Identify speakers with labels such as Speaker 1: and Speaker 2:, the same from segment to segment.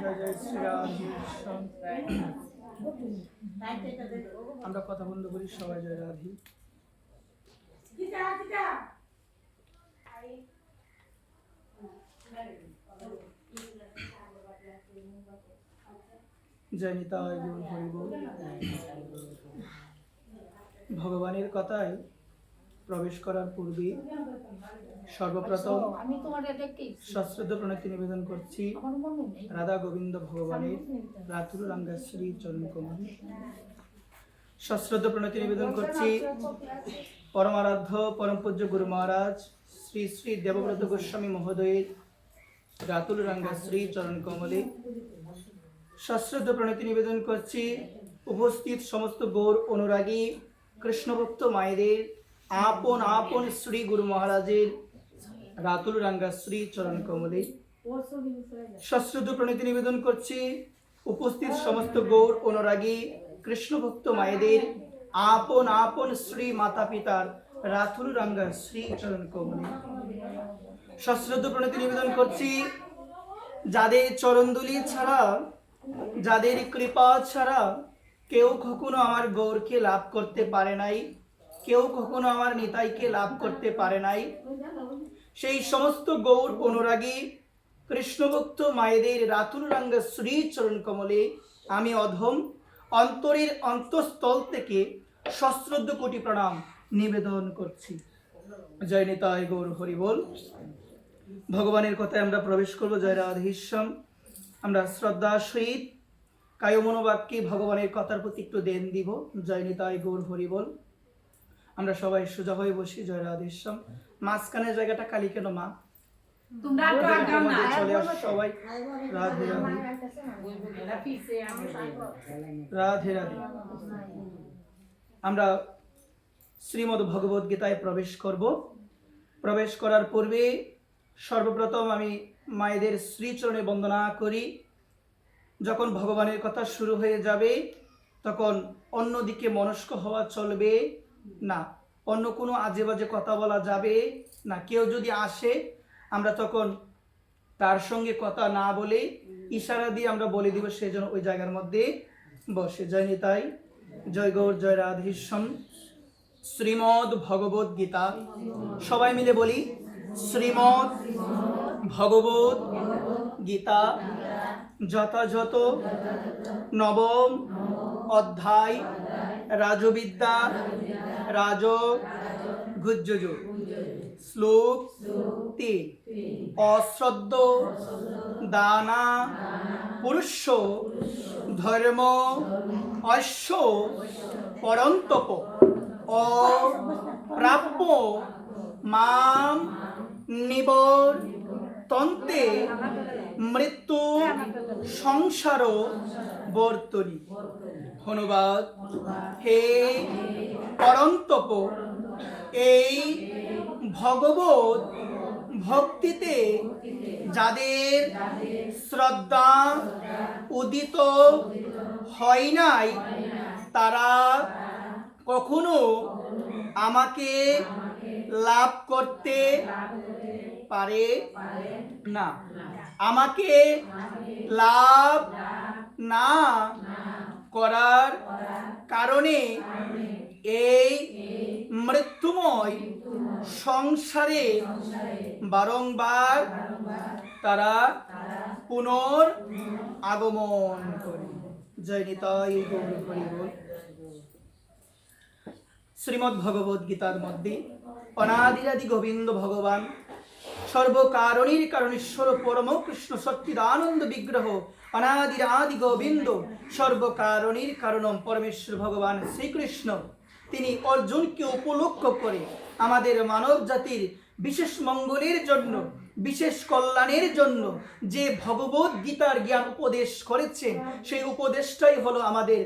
Speaker 1: জয় জয় শ্রীরাধে। আমরা কথা বন্ধ করি, সবাই জয় রাধে। জয় নিতাই গৌর হরি বল। ভগবানের কথায় প্রবেশ করার পূর্বে সর্বপ্রথম সশ্রদ্ধ প্রণতি নিবেদন করছি রাধা গোবিন্দ ভগবানের রাতুল রাঙ্গা শ্রী চরণ কমল। সশ্রদ্ধ প্রণতি নিবেদন করছি পরমারাধ্য পরম পূজ্য গুরু মহারাজ শ্রী শ্রী দেবব্রত গোস্বামী মহোদয়ের রাতুল রাঙ্গা শ্রী চরণ কমলে। সশ্রদ্ধ প্রণতি নিবেদন করছি উপস্থিত সমস্ত গৌর অনুরাগী কৃষ্ণভক্ত মায়েদের আপন আপন শ্রী গুরু মহারাজের রাতুল রাঙ্গা শ্রী চরণ কমলে। সশ্রদ্ধ প্রণতি নিবেদন করছি উপস্থিত সমস্ত গৌর অনুরাগী কৃষ্ণভক্ত মায়েদের আপন আপন শ্রী মাতা পিতার রাতুল রাঙ্গা শ্রী চরণ কমলে। সশ্রদ্ধ প্রণতি নিবেদন করছি যাদের চরণদুলি ছাড়া, যাদের কৃপা ছাড়া কেউ কখনো আমার গৌরকে লাভ করতে পারে নাই, কেউ কখনো আমার নিতাইকে লাভ করতে পারে নাই, সেই সমস্ত গৌর অনুরাগী কৃষ্ণভক্ত মায়েদের রাতুল রাঙ্গা শ্রী চরণ কমলে আমি অধম অন্তরের অন্তঃস্থল থেকে সশ্রদ্ধ কোটি প্রণাম নিবেদন করছি। জয় নিতাই গৌর হরি বল। ভগবানের কথায় আমরা প্রবেশ করব। জয় রাধেশ্যাম। আমরা শ্রদ্ধা সহিত কায় মনোবাক্যে ভগবানের কথার প্রতি একটু দেন দিব। জয় নিতাই গৌর হরি বল। আমরা সবাই সোজা হয়ে বসি। জয় রাধেশ্যাম। মাঝখানের জায়গাটা কালি কেন মা? চলে আস সবাই। রাধে রাধে রাধে রাধে। আমরা শ্রীমদ্ ভগবদ গীতায় প্রবেশ করব। প্রবেশ করার পূর্বে সর্বপ্রথম আমি মায়েদের শ্রীচরণে বন্দনা করি। যখন ভগবানের কথা শুরু হয়ে যাবে তখন অন্যদিকে মনস্ক হওয়া চলবে না, অন্য কোনো আজে বাজে কথা বলা যাবে না। কেউ যদি আসে আমরা তখন তার সঙ্গে কথা না বলে ইশারা দিয়ে আমরা বলে দিব সে যেন ওই জায়গার মধ্যে বসে। জয় নিতাই। জয় গৌর। জয় রাধেশ্যাম। শ্রীমদ্ ভগবদ গীতা সবাই মিলে বলি। শ্রীমদ্ ভগবদ গীতা যথাযথ নবম অধ্যায় রাজবিদ্যা রাজ গুজ্জজ শ্লোক 3। অশ্রদ্ধ দানা পুরুষ ধর্ম অশ্ব পরন্তপ অপ্রাপ্য মাম নিবর্তন্তে মৃত্যু সংসার বর্তনী। ধন্যবাদ। হে পরন্তপ, এই ভগবত ভক্তিতে যাদের শ্রদ্ধা উদিত হয় নাই তারা কখনো আমাকে লাভ করতে পারে না। আমাকে লাভ না করার কারণে এই মৃত্যুময় সংসারে বারংবার তারা পুনর আগমন করে। জয় নিতাই গৌর হরি বল। শ্রীমদ্ ভগবদ গীতার মধ্যে অনাদিরাদি গোবিন্দ ভগবান সর্বকারণীর কারণেশ্বর পরম কৃষ্ণ সচ্চিদানন্দ বিগ্রহ অনাদির আদি গোবিন্দ সর্বকারণীর কারণম পরমেশ্বর ভগবান শ্রীকৃষ্ণ তিনি অর্জুনকে উপলক্ষ করে আমাদের মানব জাতির বিশেষ মঙ্গলের জন্য, বিশেষ কল্যাণের জন্য যে ভগবদ গীতার জ্ঞান উপদেশ করেছেন সেই উপদেশটাই হলো আমাদের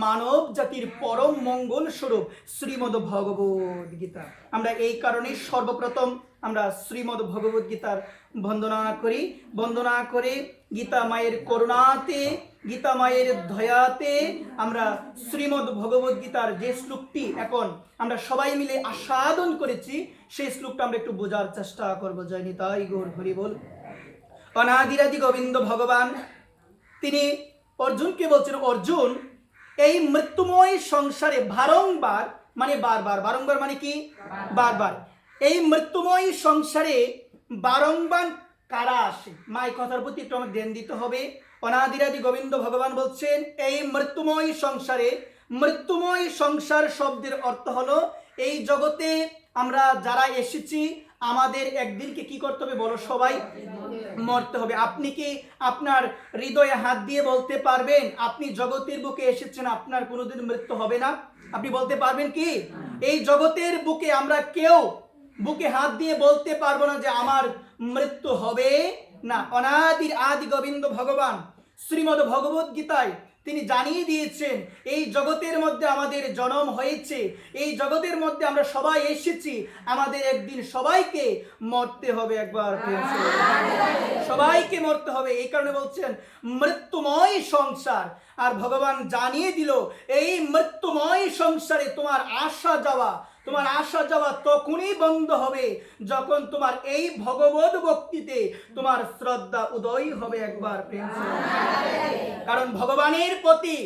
Speaker 1: মানব জাতির পরম মঙ্গল স্বরূপ শ্রীমদ্ ভগবদ গীতা। আমরা এই কারণে সর্বপ্রথম আমরা শ্রীমদ্ ভগবদ গীতার বন্দনা করি। বন্দনা করে গীতা মায়ের করুণাতে, গীতা মায়ের দয়াতে আমরা শ্রীমদ্ ভগবদ গীতার যে শ্লোকটি এখন আমরা সবাই মিলে আস্বাদন করেছি সেই শ্লোকটা আমরা একটু বোঝার চেষ্টা করব। জয় নিতাই গৌর হরি বল। অনাদিরাদি গোবিন্দ ভগবান তিনি অর্জুনকে বলছেন, অর্জুন, এই মৃত্যুময় সংসারে বারংবার, মানে বারবার, বারংবার মানে কি? বারবার। এই মৃত্যুময় সংসারে বারংবার কারা আসে? মা, এই কথার প্রতি একটু আমাকে ধ্যান দিতে হবে। অনাদিরাদি গোবিন্দ ভগবান বলছেন, এই মৃত্যুময় সংসারে, মৃত্যুময় সংসার শব্দের অর্থ হলো এই জগতে আমরা যারা এসেছি আমাদের একদিনকে কি করতে হবে বলো সবাই? মরতে হবে। আপনি কি আপনার হৃদয়ে হাত দিয়ে বলতে পারবেন আপনি জগতের বুকে এসেছেন, আপনার কোনোদিন মৃত্যু হবে না? আপনি বলতে পারবেন কি? এই জগতের বুকে আমরা কেউ বুকে হাত দিয়ে বলতে পারবো না যে আমার মৃত্যু হবে না। অনাদির আদি গোবিন্দ ভগবান শ্রীমদ্ ভগবত গীতায় তিনি জানিয়ে দিয়েছেন এই জগতের মধ্যে আমাদের জন্ম হয়েছে, এই জগতের মধ্যে আমরা সবাই এসেছি, আমাদের একদিন সবাইকে মরতে হবে। একবার সবাইকে মরতে হবে। এই কারণে বলছেন মৃত্যুময় সংসার। আর ভগবান জানিয়ে দিল এই মৃত্যুময় সংসারে তোমার আসা যাওয়া তখনই বন্ধ হবে যখন তোমার এই ভগবত ভক্তিতে তোমার শ্রদ্ধা উদয় হবে। একবার কারণ ভগবানের প্রতি,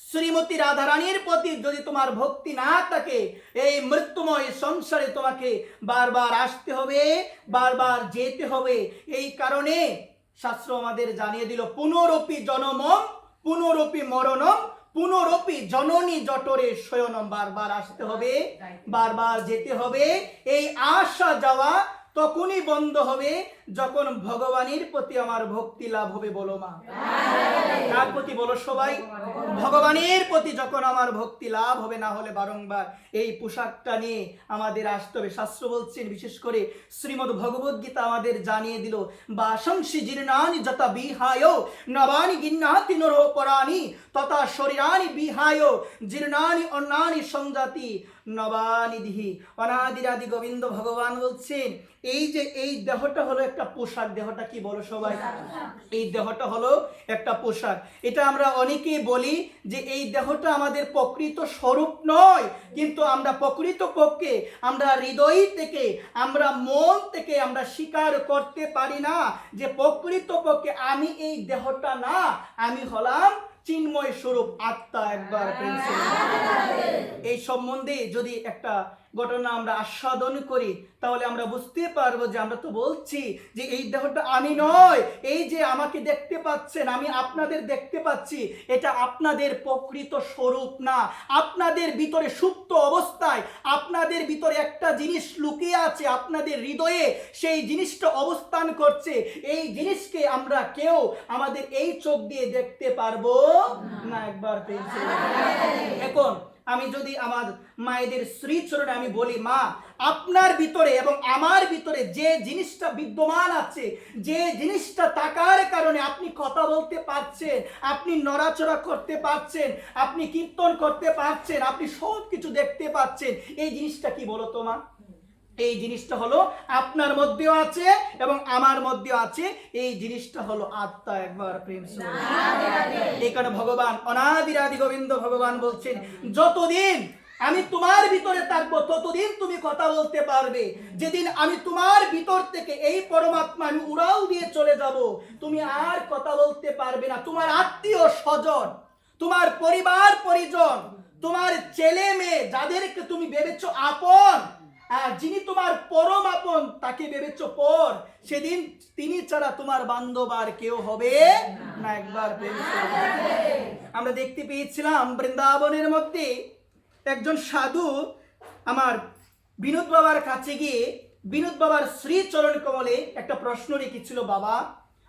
Speaker 1: শ্রীমতী রাধারানীর প্রতি যদি তোমার ভক্তি না থাকে, এই মৃত্যুময় সংসারে তোমাকে বারবার আসতে হবে, বারবার যেতে হবে। এই কারণে শাস্ত্র আমাদের জানিয়ে দিল পুনরপি জনমম পুনরপি মরণম পুনরপি জননী জঠরে শয়নম। বারবার আসতে হবে, বারবার যেতে হবে। এই আসা যাওয়া তখনই বন্ধ হবে যখন ভগবানের প্রতি আমার ভক্তি লাভ হবে। বলো মা, কার প্রতি বলো সবাই? ভগবানের প্রতি যখন আমার ভক্তি লাভ হবে, না হলে বারংবার এই পোশাকটা নিয়ে আমাদের আসতে হবে। শাস্ত্র বলছেন, বিশেষ করে শ্রীমদ্ ভগবত গীতা আমাদের জানিয়ে দিল, বাসংসি জীর্ণানি যথা বিহায় নবানি গিন্নাতি নরো পরাণি তথা শরীরানি বিহায় জীর্ণানি অন্যানি সংজাতি নবানি দিহি। অনাদিরাদি গোবিন্দ ভগবান বলছেন এই যে এই দেহটা হলো একটা পোশাক। দেহটা কি বলো সবাই? এই দেহটা হলো একটা পোশাক। এটা আমরা অনেকেই বলি যে এই দেহটা আমাদের প্রকৃত স্বরূপ নয়, কিন্তু আমরা প্রকৃত পক্ষে আমরা হৃদয় থেকে, আমরা মন থেকে আমরা স্বীকার করতে পারি না যে প্রকৃত পক্ষে আমি এই দেহটা না, আমি হলাম চিন্ময় স্বরূপ আত্মা। একবার এই সম্বন্ধে যদি একটা ঘটনা আমরা আস্বাদন করি তাহলে আমরা বুঝতে পারবো যে আমরা তো বলছি যে এই দেহটা আমি নয়, এই যে আমাকে দেখতে পাচ্ছেন, আমি আপনাদের দেখতে পাচ্ছি, এটা আপনাদের প্রকৃত স্বরূপ না। আপনাদের ভিতরে সুপ্ত অবস্থায় আপনাদের ভিতরে একটা জিনিস লুকিয়ে আছে, আপনাদের হৃদয়ে সেই জিনিসটা অবস্থান করছে। এই জিনিসকে আমরা কেউ আমাদের এই চোখ দিয়ে দেখতে পারবো না। একবার এখন আমি যদি আমার মায়েদের শ্রীচরণে আমি বলি, মা, আপনার ভিতরে এবং আমার ভিতরে যে জিনিসটা বিদ্যমান আছে, যে জিনিসটা থাকার কারণে আপনি কথা বলতে পারছেন, আপনি নড়াচড়া করতে পারছেন, আপনি কীর্তন করতে পারছেন, আপনি সব কিছু দেখতে পাচ্ছেন, এই জিনিসটা কি বলো তো মা? এই জিনিসটা হলো আপনার মধ্যেও আছে এবং আমার মধ্যেও আছে, এই জিনিসটা হলো আত্মা। একবার প্রেম। এই কারণে ভগবান অনাদিরাদি গোবিন্দ ভগবান বলছেন, যতদিন আমি তোমার ভিতরে থাকবো ততদিন তুমি কথা বলতে পারবে। যেদিন আমি তোমার ভিতর থেকে এই পরমাত্মা আমি উড়াল দিয়ে চলে যাব, তুমি আর কথা বলতে পারবে না। তোমার আত্মীয় স্বজন, তোমার পরিবার পরিজন, তোমার ছেলে মেয়ে, যাদেরকে তুমি ভেবেছো আপন, আর যিনি তোমার পরম আপন তাকে ভেবেছো পর, সেদিন তিনি ছাড়া তোমার বান্ধব আর কেউ হবে না। একবার আমরা দেখতে পেয়েছিলাম বৃন্দাবনের মধ্যে একজন সাধু আমার বিনোদ বাবার কাছে গিয়ে বিনোদ বাবার শ্রীচরণ কমলে একটা প্রশ্ন রেখেছিল, বাবা,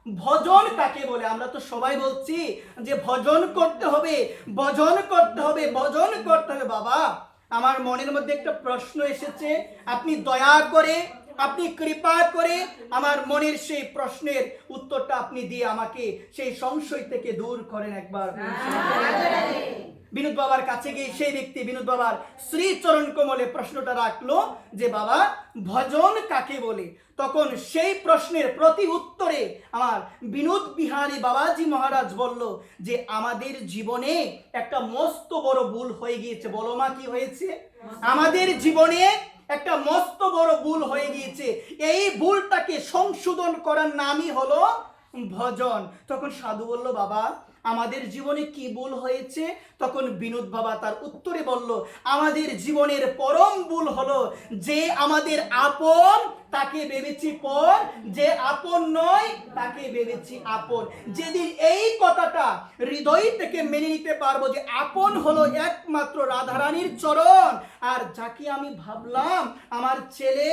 Speaker 1: ভজন কাকে বলে? আমরা তো সবাই বলছি যে ভজন করতে হবে, ভজন করতে হবে, ভজন করতে হবে। বাবা, আমার মনের মধ্যে একটা প্রশ্ন এসেছে, আপনি দয়া করে, আপনি কৃপা করে আমার মনের সেই প্রশ্নের উত্তরটা আপনি দিয়ে আমাকে সেই সংশয় থেকে দূর করেন। একবার বিনোদ বাবার কাছে গিয়ে সেই ব্যক্তি বিনোদ বাবার শ্রীচরণ কমলে প্রশ্নটা রাখলো যে, বাবা, ভজন কাকে বলে? তখন সেই প্রশ্নের প্রতি উত্তরে আমার বিনোদ বিহারী বাবাজি মহারাজ বলল যে, আমাদের জীবনে একটা মস্ত বড় ভুল হয়ে গিয়েছে। বলো মা, কি হয়েছে? আমাদের জীবনে একটা মস্ত বড় ভুল হয়ে গিয়েছে, এই ভুলটাকে সংশোধন করার নামই হলো ভজন। তখন সাধু বলল, বাবা, আমাদের জীবনে কি ভুল হয়েছে? তখন বিনোদ বাবা তার উত্তরে বলল, আমাদের জীবনের পরম ভুল হলো যে আমাদের আপন তাকে ভেবেছি পর, যে আপন নয় তাকে ভেবেছি আপন। যেদিন এই কথাটা হৃদয় থেকে মেনে নিতে পারবো যে আপন হলো একমাত্র রাধারানীর চরণ, আর যাকে আমি ভাবলাম আমার ছেলে,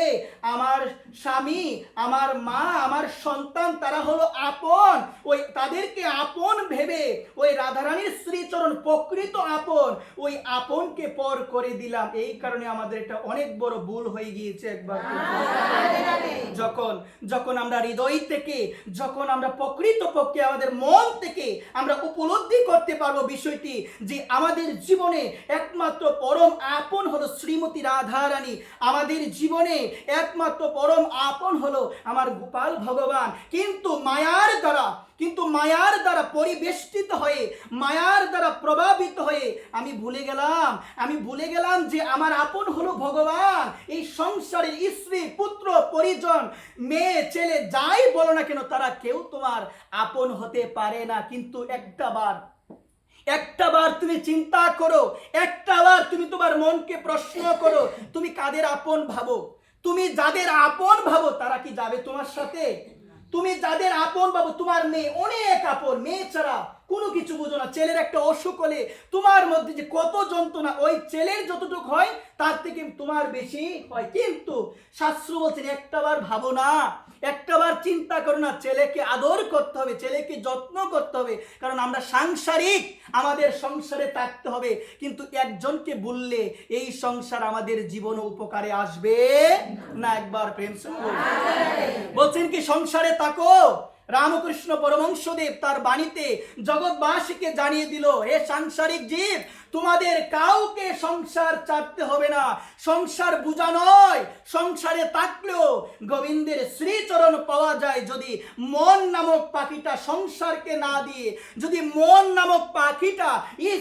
Speaker 1: আমার স্বামী, আমার মা, আমার সন্তান, তারা হলো আপন, ওই তাদেরকে আপন ভেবে ওই রাধারানীর শ্রীচরণ প্রকৃত আপন, ওই আপনকে পর করে দিলাম। এই কারণে আমাদের এটা অনেক বড় ভুল হয়ে গিয়েছে। একবার যখন যখন আমরা হৃদয় থেকে, যখন আমরা প্রকৃত পক্ষে আমাদের মন থেকে আমরা উপলব্ধি করতে পারবো বিষয়টি যে আমাদের জীবনে একমাত্র পরম আপন হলো শ্রীমতী রাধারানী, আমাদের জীবনে একমাত্র পরম আপন হলো আমার গোপাল ভগবান। কিন্তু মায়ার দ্বারা পরিবেষ্টিত হয়ে, মায়ার দ্বারা প্রভাবিত হয়ে আমি ভুলে গেলাম যে আমার আপন হলো ভগবান। এই সংসারের স্ত্রী, পুত্র, পরিজন, মেয়ে, ছেলে যাই বলো না কেন, তারা কেউ তোমার আপন হতে পারে না। কিন্তু একটাবার তুমি চিন্তা করো, একটাবার তুমি তোমার মনকে প্রশ্ন করো, তুমি কাদের আপন ভাবো? তুমি যাদের আপন ভাবো তারা কি যাবে তোমার সাথে? তুমি যাদের আপন ভাবো, তোমার মেয়ে অনেক আপন, মেয়ে ছাড়া কোনো কিছু বুঝো না। ছেলের একটা অসুখ হলে তোমার মধ্যে যে কত যন্ত্রণা, ওই ছেলের যতটুকু হয় তার থেকে তোমার বেশি হয়। কিন্তু শাস্ত্র বলছেন একটাবার ভাবো না, একটাবার চিন্তা করো না, ছেলেকে আদর করতে হবে, ছেলেকে যত্ন করতে হবে, কারণ আমরা সাংসারিক, আমাদের সংসারে থাকতে হবে। কিন্তু একজনকে বললে এই সংসার আমাদের জীবন উপকারে আসবে না। একবার প্রেম সঙ্গে বলছেন কি সংসারে থাকো। রামকৃষ্ণ পরমহংসদেব তার বাণীতে জগৎবাসীকে জানিয়ে দিল, হে সাংসারিক জীব, তোমাদের কাউকে সংসার ছাড়তে হবে না। সংসার বুঝা নয়, সংসারে থাকলেও গোবিন্দের শ্রীচরণ পাওয়া যায় যদি মন নামক পাখিটা সংসারকে না দিয়ে, যদি মন নামক পাখিটা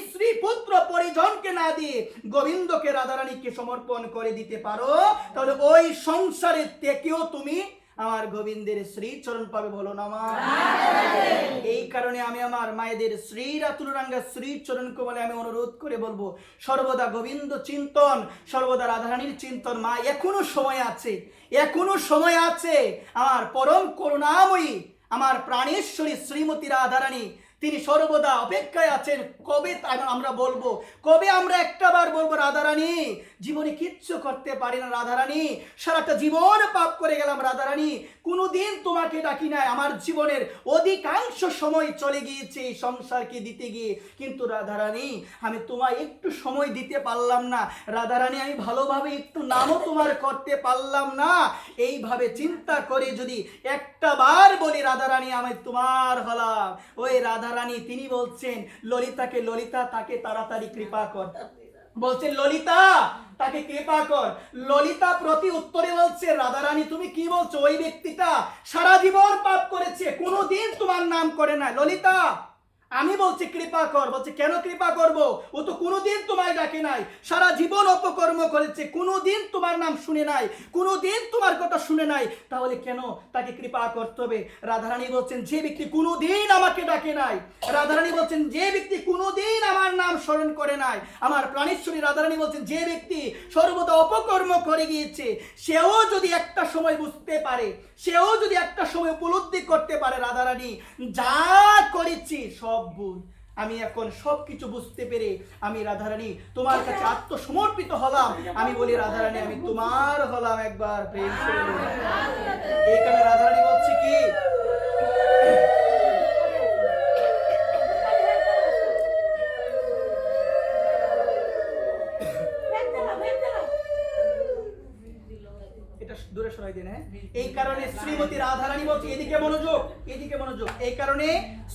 Speaker 1: স্ত্রী, পুত্র, পরিজনকে না দিয়ে গোবিন্দকে, রাধারানীকে সমর্পণ করে দিতে পারো, তাহলে ওই সংসারে থেকেও তুমি আমার গোবিন্দের শ্রীচরণ পাবে। বলো না মা? এই কারণে আমি আমার মায়েদের শ্রী রাতুলরাঙ্গা শ্রীচরণ কমলে আমি অনুরোধ করে বলবো, সর্বদা গোবিন্দ চিন্তন, সর্বদা রাধারানীর চিন্তন। মা এখনো সময় আছে, এখনো সময় আছে। আমার পরম করুণাময়ী, আমার প্রাণেশ্বরী শ্রীমতী রাধারানী তিনি সর্বদা অপেক্ষায় আছেন। কবে আমরা বলবো, কবে আমরা একটাবার বলবো রাধারানী জীবনে কিচ্ছু করতে পারি না, রাধারানী সারাটা জীবন পাপ করে গেলাম, রাধারানী কোনোদিন তোমাকে ডাকি নাই, আমার জীবনের অধিকাংশ সময় চলে গিয়েছে এই সংসারকে দিতে গিয়ে, কিন্তু রাধারানী আমি তোমায় একটু সময় দিতে পারলাম না, রাধারানী আমি ভালোভাবে একটু নামও তোমার করতে পারলাম না। এইভাবে চিন্তা করে যদি একটাবার বলি রাধারানী আমি তোমার হলাম, ওই রাধারানী তিনি বলছেন ললিতাকে, ললিতা তাকে তাড়াতাড়ি কৃপা কর, বলছেন ললিতা তাকে কৃপা কর। ললিতা প্রতি উত্তরে বলছে, রাধারানী তুমি কি বলছো? ওই ব্যক্তিটা সারা জীবন পাপ করেছে, কোনোদিন তোমার নাম করে না। ললিতা আমি বলছি কৃপা কর। বলছে কেন কৃপা করব? ও তো কোনোদিন তোমায় ডাকে নাই, সারা জীবন অপকর্ম করেছে, কোনোদিন তোমার নাম শুনে নাই, কোনোদিন তোমার কথা শুনে নাই, তাহলে কেন তাকে কৃপা করতে হবে? রাধারানী বলছেন যে ব্যক্তি কোনোদিন আমাকে ডাকে নাই, রাধারানী বলছেন যে ব্যক্তি কোনোদিন আমার নাম স্মরণ করে নাই, আমার প্রাণেশ্বরী রাধারানী বলছেন যে ব্যক্তি সর্বদা অপকর্ম করে গিয়েছে, সেও যদি একটা সময় বুঝতে পারে, সেও যদি একটা সময় উপলব্ধি করতে পারে রাধারানী যা করেছি সব ভুল, আমি এখন সবকিছু বুঝতে পেরে আমি রাধারানী তোমার কাছে আত্মসমর্পিত হলাম। আমি বলি রাধারানী আমি তোমার হলাম। একবার প্রেম করে এই কারণে রাধারানী বলছে কি, দূরে সরাই দিন। হ্যাঁ, এই কারণে শ্রীমতী রাধারানী বলছে, এদিকে মনোযোগ, এদিকে মনোযোগ। এই কারণে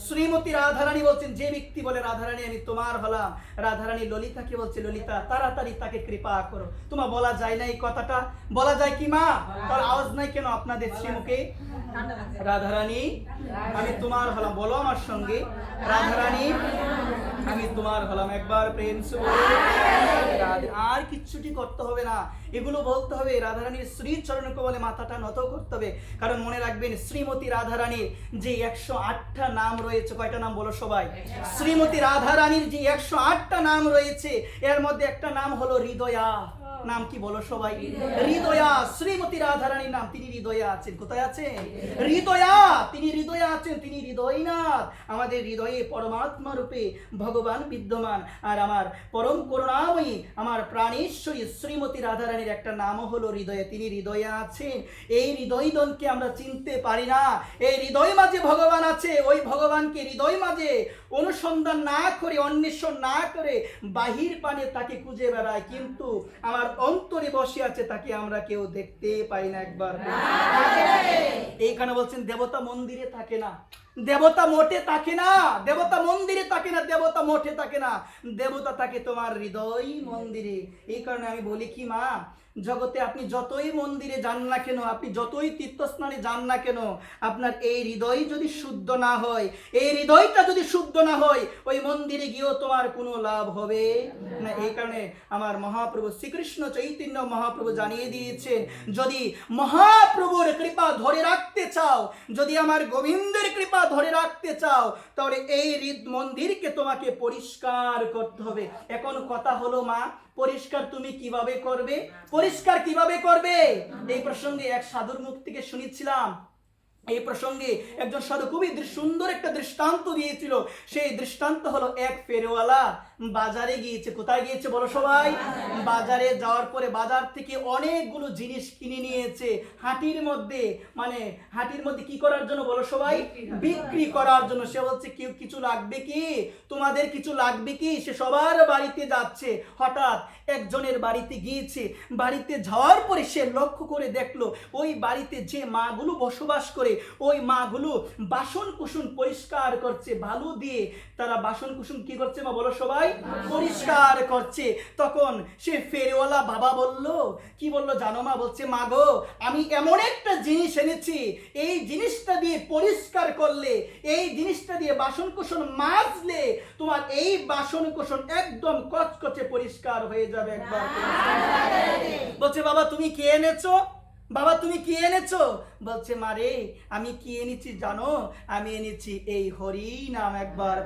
Speaker 1: শ্রীমতী রাধারানী বলছেন যে ব্যক্তি বলে রাধারানী আমি তোমার হলাম, রাধারানী ললিতাকে বলছে ললিতা তাড়াতাড়ি তাকে কৃপা করো। তোমার বলা যায় না এই কথাটা? বলা যায় কি মা? তার আওয়াজ নাই কেন আপনাদের শ্রীমুখে? রাধারানী আমি তোমার হলাম, বলো আমার সঙ্গে, রাধারানী আমি তোমার হলাম। একবার প্রেম সে আর কিচ্ছুটি করতে হবে না, এগুলো বলতে হবে, রাধারানীর শ্রী চরণ কমলে মাথাটা নত করতে হবে। কারণ মনে রাখবেন শ্রীমতী রাধারানীর যে 108টা নাম রয়েছে। কয়টা নাম বলো সবাই? শ্রীমতী রাধা রানীর যে 108টা নাম রয়েছে, এর মধ্যে একটা নাম হলো হৃদয়া। নাম কি বলো সবাই? হৃদয়া। শ্রীমতী রাধা রানীর নাম, তিনি হৃদয়া আছেন। কোথায় আছেন? হৃদয়া। তিনি হৃদয়া আছেন, তিনি হৃদয়নাথ। আমাদের হৃদয়ে পরমাত্মা রূপে ভগবান বিদ্যমান। আর আমার পরম করুণাময়ী, আমার প্রাণেশ্বরী শ্রীমতী রাধা রানীর একটা নামও হলো হৃদয়ে। তিনি হৃদয়ে আছেন। এই হৃদয়দনকে আমরা চিনতে পারি না। এই হৃদয় মাঝে ভগবান আছে, ওই ভগবানকে হৃদয় মাঝে অনুসন্ধান না করে, অন্বেষণ না করে বাহির পানে তাকে খুঁজে বেড়ায়, কিন্তু আমার অন্তরে বসে আছে, তাকে আমরা কেউ দেখতে পাই না। একবার এইখানে বলছেন দেবতা মন্দিরে থাকে না, দেবতা মোটে থাকে না, দেবতা মন্দিরে থাকে না, দেবতা মোটে থাকে না, দেবতা থাকে তোমার হৃদয় মন্দিরে। এই কারণে আমি বলি কি মা, জগতে আপনি যতই মন্দিরে যান না কেন, আপনি যতই তীর্থস্থানে যান না কেন, আপনার এই হৃদয় যদি শুদ্ধ না হয়, এই হৃদয়টা যদি শুদ্ধ না হয়, ওই মন্দিরে গিয়েও তোমার কোনো লাভ হবে না। এই কারণে আমার মহাপ্রভু শ্রীকৃষ্ণ চৈতন্য মহাপ্রভু জানিয়ে দিয়েছেন, যদি মহাপ্রভুর কৃপা ধরে রাখতে চাও, যদি আমার গোবিন্দের কৃপা ধরে রাখতে চাও, তাহলে এই মন্দিরকে তোমাকে পরিষ্কার করতে হবে। এখন কথা হলো মা, পরিষ্কার তুমি কিভাবে করবে? পরিষ্কার কিভাবে করবে? এই প্রসঙ্গে এক সাধুর মুখ থেকে শুনেছিলাম। এই প্রসঙ্গে একজন সাধু খুবই সুন্দর একটা দৃষ্টান্ত দিয়েছিল। সেই দৃষ্টান্ত হলো, এক ফেরিওয়ালা বাজারে গিয়েছে। কোথায় গিয়েছে বলো সবাই? বাজারে যাওয়ার পরে বাজার থেকে অনেকগুলো জিনিস কিনে নিয়েছে হাটির মধ্যে। মানে হাটির মধ্যে কি করার জন্য বলো সবাই? বিক্রি করার জন্য। সে বলছে কেউ কিছু লাগবে কি, তোমাদের কিছু লাগবে কি? সে সবার বাড়িতে যাচ্ছে। হঠাৎ একজনের বাড়িতে গিয়েছে। বাড়িতে যাওয়ার পরে সে লক্ষ্য করে দেখলো, ওই বাড়িতে যে মাগুলো বসবাস করে, ওই মাগুলো বাসন কুসুন পরিষ্কার করছে, বালু দিয়ে তারা বাসন কুসুন কি করছে মা বলো সবাই? পরিষ্কার করছে। তখন সে ফেরিওয়ালা বাবা বলল, কি বললো জানো মা? বলছে, মা গো, আমি এমন একটা জিনিস এনেছি, এই জিনিসটা দিয়ে পরিষ্কার করলে, এই জিনিসটা দিয়ে বাসন কুসুন মাজলে, তোমার এই বাসন কুসুন একদম কচকচে পরিষ্কার হয়ে যাবে। একবার বলছে, বাবা তুমি কি এনেছো? বাবা তুমি কি এনেছো? বলছে, মারে আমি কি এনেছি জানো? আমি এনেছি এই হরি নাম। একবার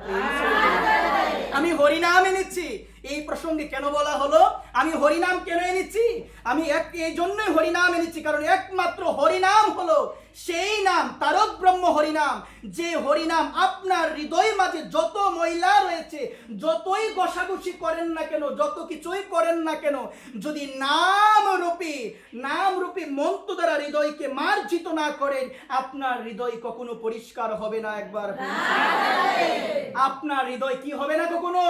Speaker 1: আমি হরি নাম এনেছি। এই প্রসঙ্গে কেন বলা হলো? আমি হরি নাম কেন এনেছি? আমি এই জন্যই হরি নাম এনেছি, কারণ একমাত্র হরি নাম হলো সেই নাম, তারক ব্রহ্ম হরি নাম। যে হরি নাম আপনার হৃদয় মাঝে যত ময়লা রয়েছে, যতই ঘষাঘষি করেন না কেন, যত কিছুই করেন না কেন, যদি নাম রূপী মন্ত্র দ্বারা হৃদয়কে মার্জিত না করেন, আপনার হৃদয় কখনো পরিষ্কার হবে না। একবার আপনার হৃদয় কি হবে না? কখনো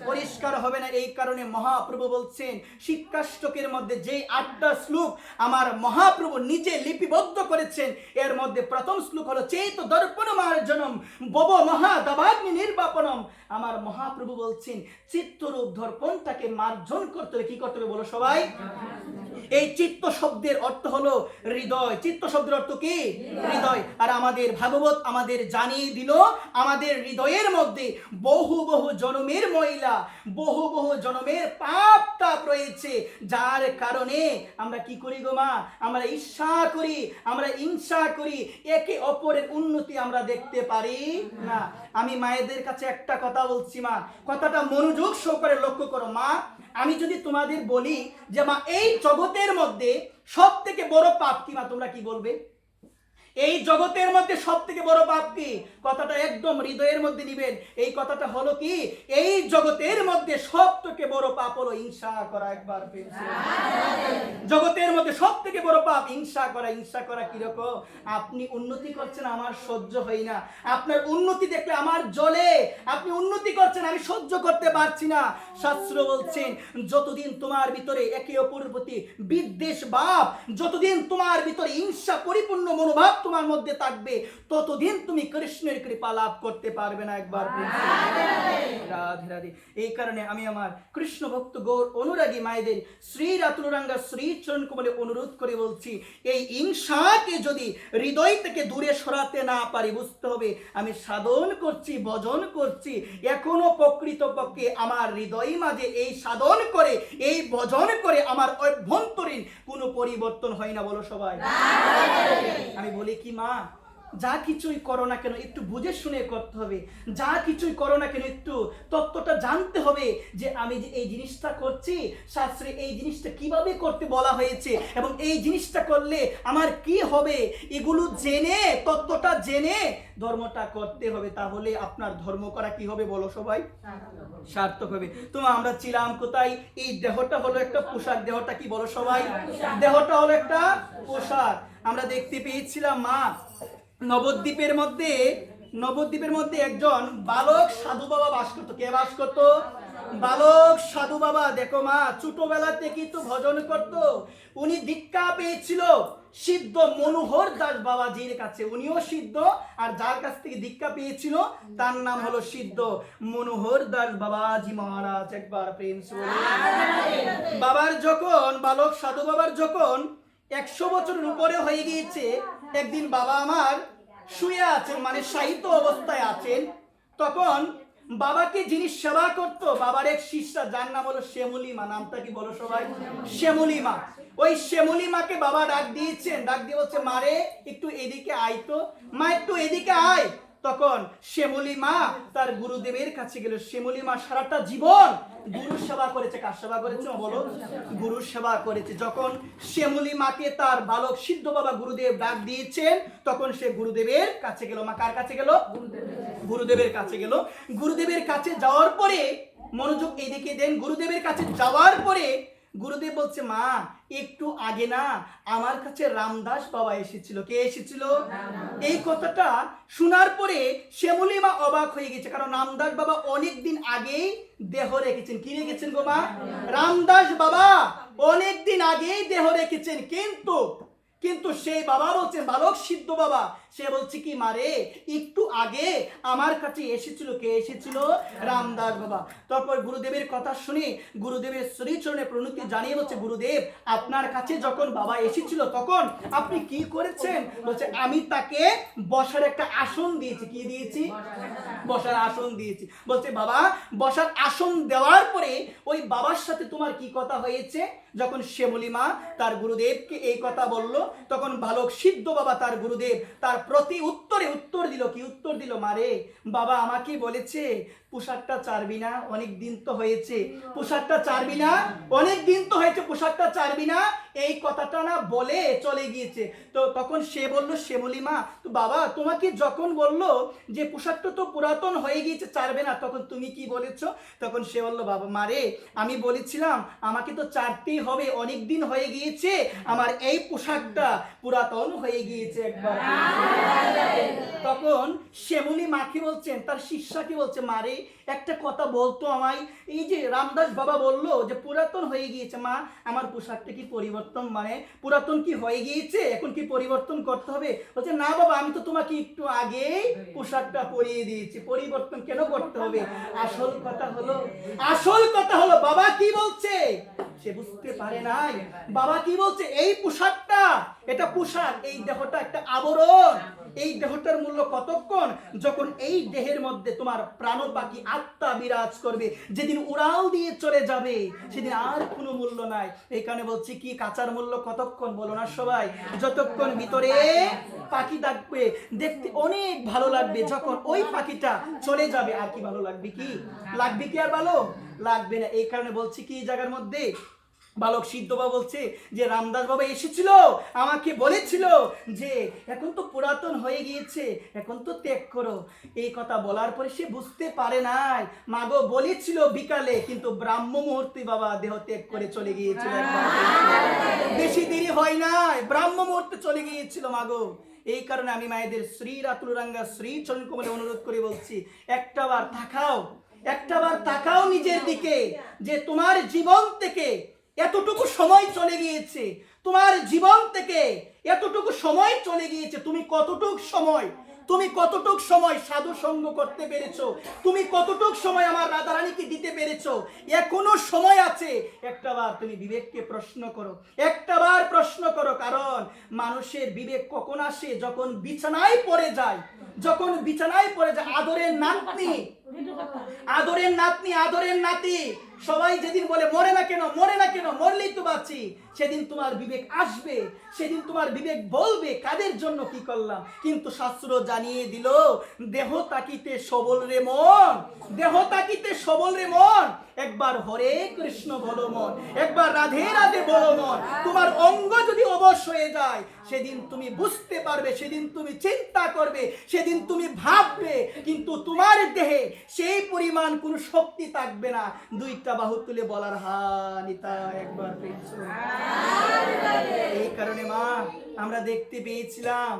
Speaker 1: পরিষ্কার হবে না। এই কারণে মহাপ্রভু বলছেন, শিক্ষাষ্টকের মধ্যে যে 8টা শ্লোক আমার মহাপ্রভু নিজে লিপিবদ্ধ করেছেন, এর মধ্যে প্রথম শ্লোক হলো চৈত দর্পণ মার্জনম বব মহাদাবাগ্নি নির্বাপনম। আমার মহাপ্রভু বলছেন, চিত্তরূপ দর্পণটাকে মার্জন করতে হবে। কি করতে হবে বলো সবাই? এই চিত্ত শব্দের অর্থ হলো হৃদয়। চিত্ত শব্দের অর্থ কি? হৃদয়। আর আমাদের ভাগবত আমাদের জানিয়ে দিল, আমাদের হৃদয়ের মধ্যে বহু বহু জন্মের ময়লা, বহু বহু জন্মের পাপ তাপ রয়েছে, যার কারণে আমরা কি করি গো মা? আমরা ঈর্ষা করি, আমরা হিংসা করি, একে অপরের উন্নতি আমরা দেখতে পারি না। আমি মায়েদের কাছে একটা কথা বলছি মা, কথাটা মনোযোগ সহকারে লক্ষ্য করো মা। আমি যদি তোমাদের বলি যে মা, এই জগতের মধ্যে সব থেকে বড় পাপ কি মা, তোমরা কি বলবে? এই জগতের মধ্যে সব থেকে বড় পাপ কি? কথাটা একদম হৃদয়ের মধ্যে নিবেন। এই কথাটা হলো কি, এই জগতের মধ্যে সব থেকে বড় পাপ হলো হিংসা করা। একবার জগতের মধ্যে সব থেকে বড় পাপ হিংসা করা। হিংসা করা কিরকম? আপনি উন্নতি করছেন, আমার সহ্য হয় না। আপনার উন্নতি দেখলে আমার জ্বলে। আপনি উন্নতি করছেন, আমি সহ্য করতে পারছি না। শাস্ত্র বলছেন, যতদিন তোমার ভিতরে একে অপরের প্রতি বিদ্বেষ ভাব, যতদিন তোমার ভিতরে হিংসা পরিপূর্ণ মনোভাব তোমার মধ্যে থাকবে, ততদিন তুমি কৃষ্ণের কৃপা লাভ করতে পারবে না। একবার রাধে রাধে। এই কারণে আমি আমার কৃষ্ণ ভক্ত গৌর অনুরাগী মায়েদের শ্রী রাতুলরাঙ্গা শ্রী চরণ কমলে অনুরোধ করে বলছি, এই হিংসাকে যদি হৃদয় থেকে দূরে সরাতে না পারি, বুঝতে হবে আমি সাধন করছি, ভজন করছি, এখনো প্রকৃতপক্ষে আমার হৃদয় মাঝে এই সাধন করে, এই ভজন করে আমার অভ্যন্তরীণ কোনো পরিবর্তন হয় না। বলো সবাই। আমি বলি কি মা, যা কিছুই করো না কেন একটু বুঝে শুনে করতে হবে, যা কিছুই করো না কেন একটু তত্ত্বটা জানতে হবে যে আমি যে এই জিনিসটা করছি শাস্ত্রে এই জিনিসটা কিভাবে করতে বলা হয়েছে এবং এই জিনিসটা করলে আমার কি হবে, এগুলো জেনে তত্ত্বটা জেনে ধর্মটা করতে হবে। তাহলে আপনার ধর্ম করা কি হবে বলো সবাই? সার্থক হবে। তো আমরা ছিলাম কোথায়? এই দেহটা হলো একটা পোশাক। দেহটা কি বলো সবাই? দেহটা হলো একটা পোশাক। আমরা দেখতে পেয়েছিলাম মা নবদ্বীপের মধ্যে একজন বালক সাধু বাবা বাস করতো। কে বাস করতো? বালক সাধু বাবা। দেখো মা, ছোটবেলা থেকে তো ভজন করতো। উনি দীক্ষা পেয়েছিল সিদ্ধ মনোহর দাস বাবাজির কাছে। উনিও সিদ্ধ, আর যার কাছ থেকে দীক্ষা পেয়েছিল তার নাম হলো সিদ্ধ মনোহর দাস বাবাজি মহারাজ। একবার প্রেম সে বাবার যখন বালক সাধু বাবার যখন 100 বছরের উপরে হয়ে গিয়েছে, একদিন বাবা আমার শুয়ে আছেন, মানে শায়িত অবস্থায় আছেন। তখন বাবাকে যিনি সেবা করতো, বাবার এক শিষ্যা, যার নাম হলো শ্যামলী মা। নামটা কি বলো সবাই? শ্যামলী মা। ওই শ্যামলী মাকে বাবা ডাক দিয়েছেন, ডাক দিয়ে বলছে, মারে একটু এদিকে আয় তো, মা একটু এদিকে আয়। তখন শ্যামলী মা তার গুরুদেবের কাছে গেল। শ্যামলী মা সারাটা জীবন গুরু সেবা করেছে। কার সেবা করেছে বলো? গুরু সেবা করেছে। যখন শ্যামলী মাকে তার বালক সিদ্ধ বাবা গুরুদেব ডাক দিয়েছেন, তখন সে গুরুদেবের কাছে গেল। মা কার কাছে গেল? গুরুদেবের কাছে গেল। গুরুদেবের কাছে যাওয়ার পরে, মনোযোগ এদিকে দেন, গুরুদেবের কাছে যাওয়ার পরে গুরুদেব বলছে, মা একটু আগে না আমার কাছে রামদাস বাবা এসেছিল। কে এসেছিল? এই কথাটা শোনার পরে শ্যামলী মা অবাক হয়ে গেছে, কারণ রামদাস বাবা অনেক দিন আগেই দেহ রেখেছেন। কি রেখেছেন গো মা? রামদাস বাবা অনেক দিন আগেই দেহ রেখেছেন। কিন্তু সেই বাবা বলছেন, বালক সিদ্ধ বাবা, সে বলছে কি, মারে একটু আগে আমার কাছে এসেছিল। কে এসেছিল? রামদাস বাবা। তারপর গুরুদেবের কথা শুনে গুরুদেবের শ্রীচরণে প্রণতি জানিয়ে বলছে, গুরুদেব আপনার কাছে যখন বাবা এসেছিল তখন আপনি কি করেছেন? বলছে, আমি তাকে বসার একটা আসন দিয়েছি। কি দিয়েছি? বসার আসন দিয়েছি। বলছে, বাবা বসার আসন দেওয়ার পরে ওই বাবার সাথে তোমার কি কথা হয়েছে? যখন শ্যামলী মা তার গুরুদেবকে এই কথা বলল, তখন বালক সিদ্ধ বাবা তার গুরুদেব তার প্রতি উত্তর দিল। কি উত্তর দিল? মারে বাবা আমাকে বলেছে পোশাকটা চারবি না, অনেক দিন তো হয়েছে। পোশাকটা চারবি না, অনেক দিন তো হয়েছে, পোশাকটা চারবি না, এই কথাটা না বলে চলে গিয়েছে। তো তখন সে বলল, শ্যামলী মা, তো বাবা তোমাকে যখন বললো যে পোশাকটা তো পুরাতন হয়ে গিয়েছে, চারবে না, তখন তুমি কি বলেছো? তখন সে বলল, বাবা মারে আমি বলেছিলাম আমাকে তো চারতেই হবে, অনেক দিন হয়ে গিয়েছে, আমার এই পোশাকটা পুরাতন হয়ে গিয়েছে। একবার তখন শ্যামলী মাকে বলছেন, তার শিষ্যাকে বলছে, মারে একটা কথা বলতো আমায়, এই যে রামদাস বাবা বললো যে পুরাতন হয়ে গিয়েছে, মা আমার পোশাকটা কি পরিবর্তন, মানে পুরাতন কি হয়ে গিয়েছে, এখন কি পরিবর্তন করতে হবে? বলছে, না বাবা আমি তো তোমাকে একটু আগে পোশাকটা পরিয়ে দিয়েছি, পরিবর্তন কেন করতে হবে? আসল কথা হলো বাবা কি বলছে সে বুঝতে পারে নাই। বাবা কি বলছে? এই পোশাকটা, এটা পোশাক, এই দেহটা একটা আবরণ। এই দেহটার মূল্য কতক্ষণ? যখন এই দেহের মধ্যে তোমার প্রাণ পাখি আত্মা বিরাজ করবে, যেদিন উড়াল দিয়ে চলে যাবে সেদিন আর কোনো মূল্য নাই। এই কারণে বলছি কি, কাঁচার মূল্য কতক্ষণ বলো না সবাই? যতক্ষণ ভিতরে পাখি থাকবে দেখতে অনেক ভালো লাগবে, যখন ওই পাখিটা চলে যাবে আর কি ভালো লাগবে? কি লাগবে? কি আর ভালো লাগবে না। এই কারণে বলছি কি, এই জায়গার মধ্যে বালক সিদ্ধ বাবা বলছে যে রামদাস বাবা এসেছিল, আমাকে বলেছিল যে এখন তো পুরাতন হয়ে গিয়েছে, এখন তো ত্যাগ করো। এই কথা বলার পরে সে বুঝতে পারে নাই, মাগো বলেছিল বিকালে, কিন্তু ব্রাহ্ম মুহূর্তে বাবা দেহ ত্যাগ করে চলে গিয়েছিল। বেশি দেরি হয় নাই, ব্রাহ্ম মুহূর্তে চলে গিয়েছিল মাগো। এই কারণে আমি মায়েদের শ্রী রাতুলরাঙ্গা শ্রী চরণ কমলে অনুরোধ করে বলছি, একটাবার তাকাও নিজের দিকে, যে তোমার জীবন থেকে এতটুকু সময় চলে গিয়েছে, তোমার জীবন থেকে এতটুকু সময় চলে গিয়েছে, তুমি কতটুক সময় সাধু সঙ্গ করতে পেরেছো, তুমি কতটুক সময় আমার রাধারানীকে দিতে পেরেছো, এখনো সময় আছে। একটাবার তুমি বিবেককে প্রশ্ন করো, কারণ মানুষের বিবেক কখন আসে? যখন বিছানায় পড়ে যায়। আদরের নাতনি, আদরের নাতি সবাই যেদিন বলে মরে না কেন, মরে না কেন, মরলেই তো বাঁচি, সেদিন তোমার বিবেক আসবে, সেদিন তোমার বিবেক বলবে কাদের জন্য কি করলাম। কিন্তু শাস্ত্র জানিয়ে দিল, দেহ তাকিতে সবল রে মন, দেহ তাকিতে সবল রে মন, একবার হরে কৃষ্ণ বলো মন, একবার রাধে রাধে বলো মন। তোমার অঙ্গ যদি অবশ হয়ে যায়, সেদিন তুমি বুঝতে পারবে, সেদিন তুমি চিন্তা করবে, সেদিন তুমি ভাববে, কিন্তু তোমার দেহে সেই পরিমাণ কোনো শক্তি থাকবে না। দুইটা বাহু তুলে বলার হানিতা একবার এই কারণে মা আমরা দেখতে পেয়েছিলাম,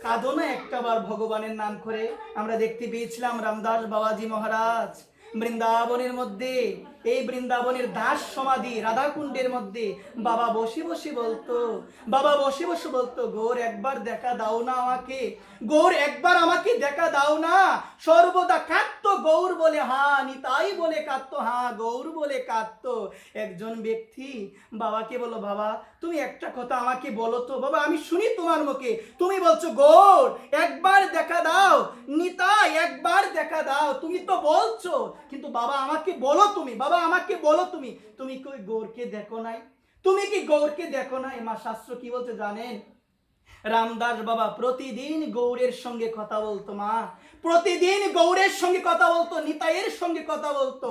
Speaker 1: কাঁদো না একটাবার ভগবানের নাম করে। আমরা দেখতে পেয়েছিলাম রামদাস বাবাজি মহারাজ বৃন্দাবনের মধ্যে, এই বৃন্দাবনের দাস সমাধি রাধাকুণ্ডের মধ্যে বাবা বসে বসে বলতো, বাবা বসে বসে বলতো, গৌর একবার দেখা দাও না আমাকে, গৌর একবার আমাকে দেখা দাও না। সর্বদা কাঁদতো, গৌর বলে হা, নিতাই বলে কাঁদতো হা, গৌর বলে কাঁদতো। একজন ব্যক্তি বাবাকে বলো, বাবা তুমি একটা কথা আমাকে বলো তো, বাবা আমি শুনি তোমার মুখে, তুমি বলছো গৌর একবার দেখা দাও, নিতাই একবার দেখা দাও, তুমি তো বলছো, কিন্তু বাবা আমাকে বলো তুমি, বাবা আমাকে বলো তুমি, তুমি কি গৌরকে দেখো নাই, তুমি কি গৌরকে দেখো নাই? মা শাস্ত্র কি বলতে জানেন? রামদাস বাবা প্রতিদিন গৌরের সঙ্গে কথা বলতো, মা প্রতিদিন গৌরের সঙ্গে কথা বলতো, নিতাইয়ের সঙ্গে কথা বলতো।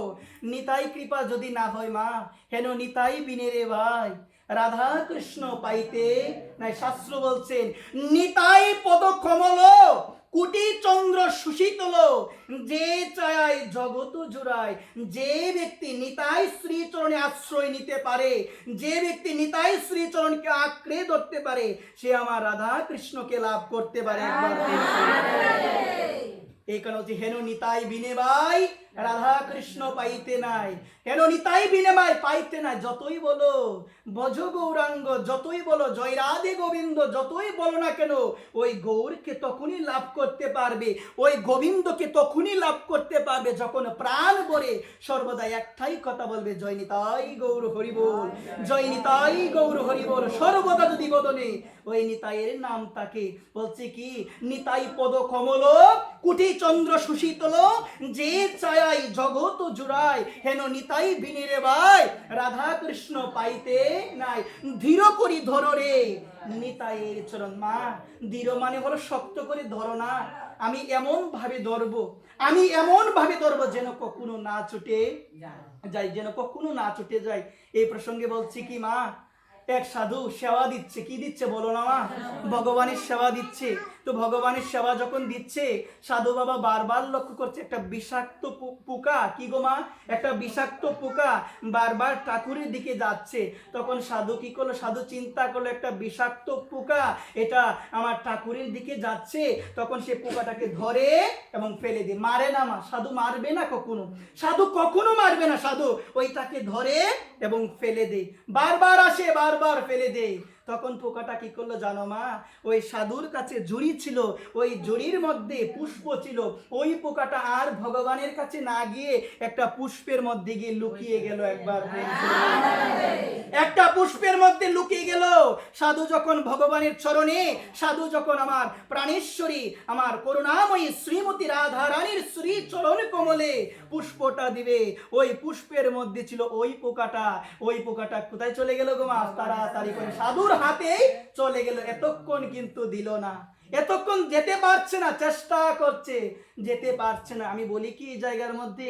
Speaker 1: নিতাই কৃপা যদি না হয় মা, হেন নিতাই বিনে রে ভাই রাধা কৃষ্ণ পাইতে নাই। শাস্ত্র বলছেন, নিতাই পদ কমল কুটি চন্দ্র সুশীতল, যে চায় জগত জুড়ায়। যে ব্যক্তি নিতাই শ্রীচরণে আশ্রয় নিতে পারে, যে ব্যক্তি নিতাই শ্রীচরণকে আঁকড়ে ধরতে পারে, সে আমার রাধা কৃষ্ণকে লাভ করতে পারে। একবার এই কারণে হচ্ছে হেন নিতাই বিনে ভাই রাধা কৃষ্ণ পাইতে নাই, হেন নিতাই বিনে ভাই পাইতে নাই। যতই বলো ভজ গৌরাঙ্গ, যতই বলো জয় রাধে গোবিন্দ, যতই বলো না কেন, ওই গৌরকে তখনই লাভ করতে পারবে, ওই গোবিন্দকে তখনই লাভ করতে পারবে যখন প্রাণ ভরে সর্বদা একটাই কথা বলবে, জয় নিতাই গৌর হরিবোল, জয় নিতাই গৌর হরিবোল। সর্বদা যদি বদনে ওই নিতাইয়ের নাম তাকে বলছে কি, নিতাই পদ কমল কুটি চন্দ্র সুশীতল, যে চায় জগত জুড়ায়, হেন নিতাই বিনে রে ভাই রাধা কৃষ্ণ পাইতে নাই। ধীর করি ধরো রে নিতাইয়ের চরণ। মা ধীর মানে হলো শক্ত করে ধরো না, আমি এমন ভাবে ধরবো, আমি এমন ভাবে ধরবো যেন কখনো না ছুটে যাই, যেন কখনো না ছুটে যায়। এই প্রসঙ্গে বলছি কি মা, এক সাধু সেবা দিচ্ছে, কি দিচ্ছে বলো না মা? ভগবানের সেবা দিচ্ছে। তো ভগবানের সেবা যখন দিচ্ছে, সাধু বাবা বারবার লক্ষ্য করছে একটা বিষাক্ত পোকা, কি গো মা, একটা বিষাক্ত পোকা বারবার ঠাকুরের দিকে যাচ্ছে। তখন সাধু কি করলো, সাধু চিন্তা করলো একটা বিষাক্ত পোকা এটা আমার ঠাকুরের দিকে যাচ্ছে, তখন সে পোকাটাকে ধরে এবং ফেলে দিয়ে, মারে না মা, সাধু মারবে না কখনো, সাধু কখনো মারবে না, সাধু ওইটাকে ধরে এবং ফেলে দেয়, বারবার আসে বারবার ফেলে দেয়। তখন পোকাটা কি করলো জানো মা, ওই সাধুর কাছে জুড়ি ছিল, ওই জুড়ির মধ্যে পুষ্প ছিল, ওই পোকাটা আর ভগবানের কাছে না গিয়ে একটা পুষ্পের মধ্যে গিয়ে লুকিয়ে গেল। একবার একটা পুষ্পের মধ্যে লুকিয়ে গেল। সাধু যখন ভগবানের চরণে, সাধু যখন আমার প্রাণেশ্বরী আমার করুণাময়ী শ্রীমতী রাধা রানীর শ্রী চরণ কমলে পুষ্পটা দিবে, ওই পুষ্পের মধ্যে ছিল ওই পোকাটা। ওই পোকাটা কোথায় চলে গেল গো মা? তাড়াতাড়ি করে সাধুর হাতেই চলে গেল। এতক্ষণ কিন্তু দিল না, এতক্ষণ যেতে পারছে না, চেষ্টা করছে, যেতে পারছে না। আমি বলি কি, এই জায়গার মধ্যে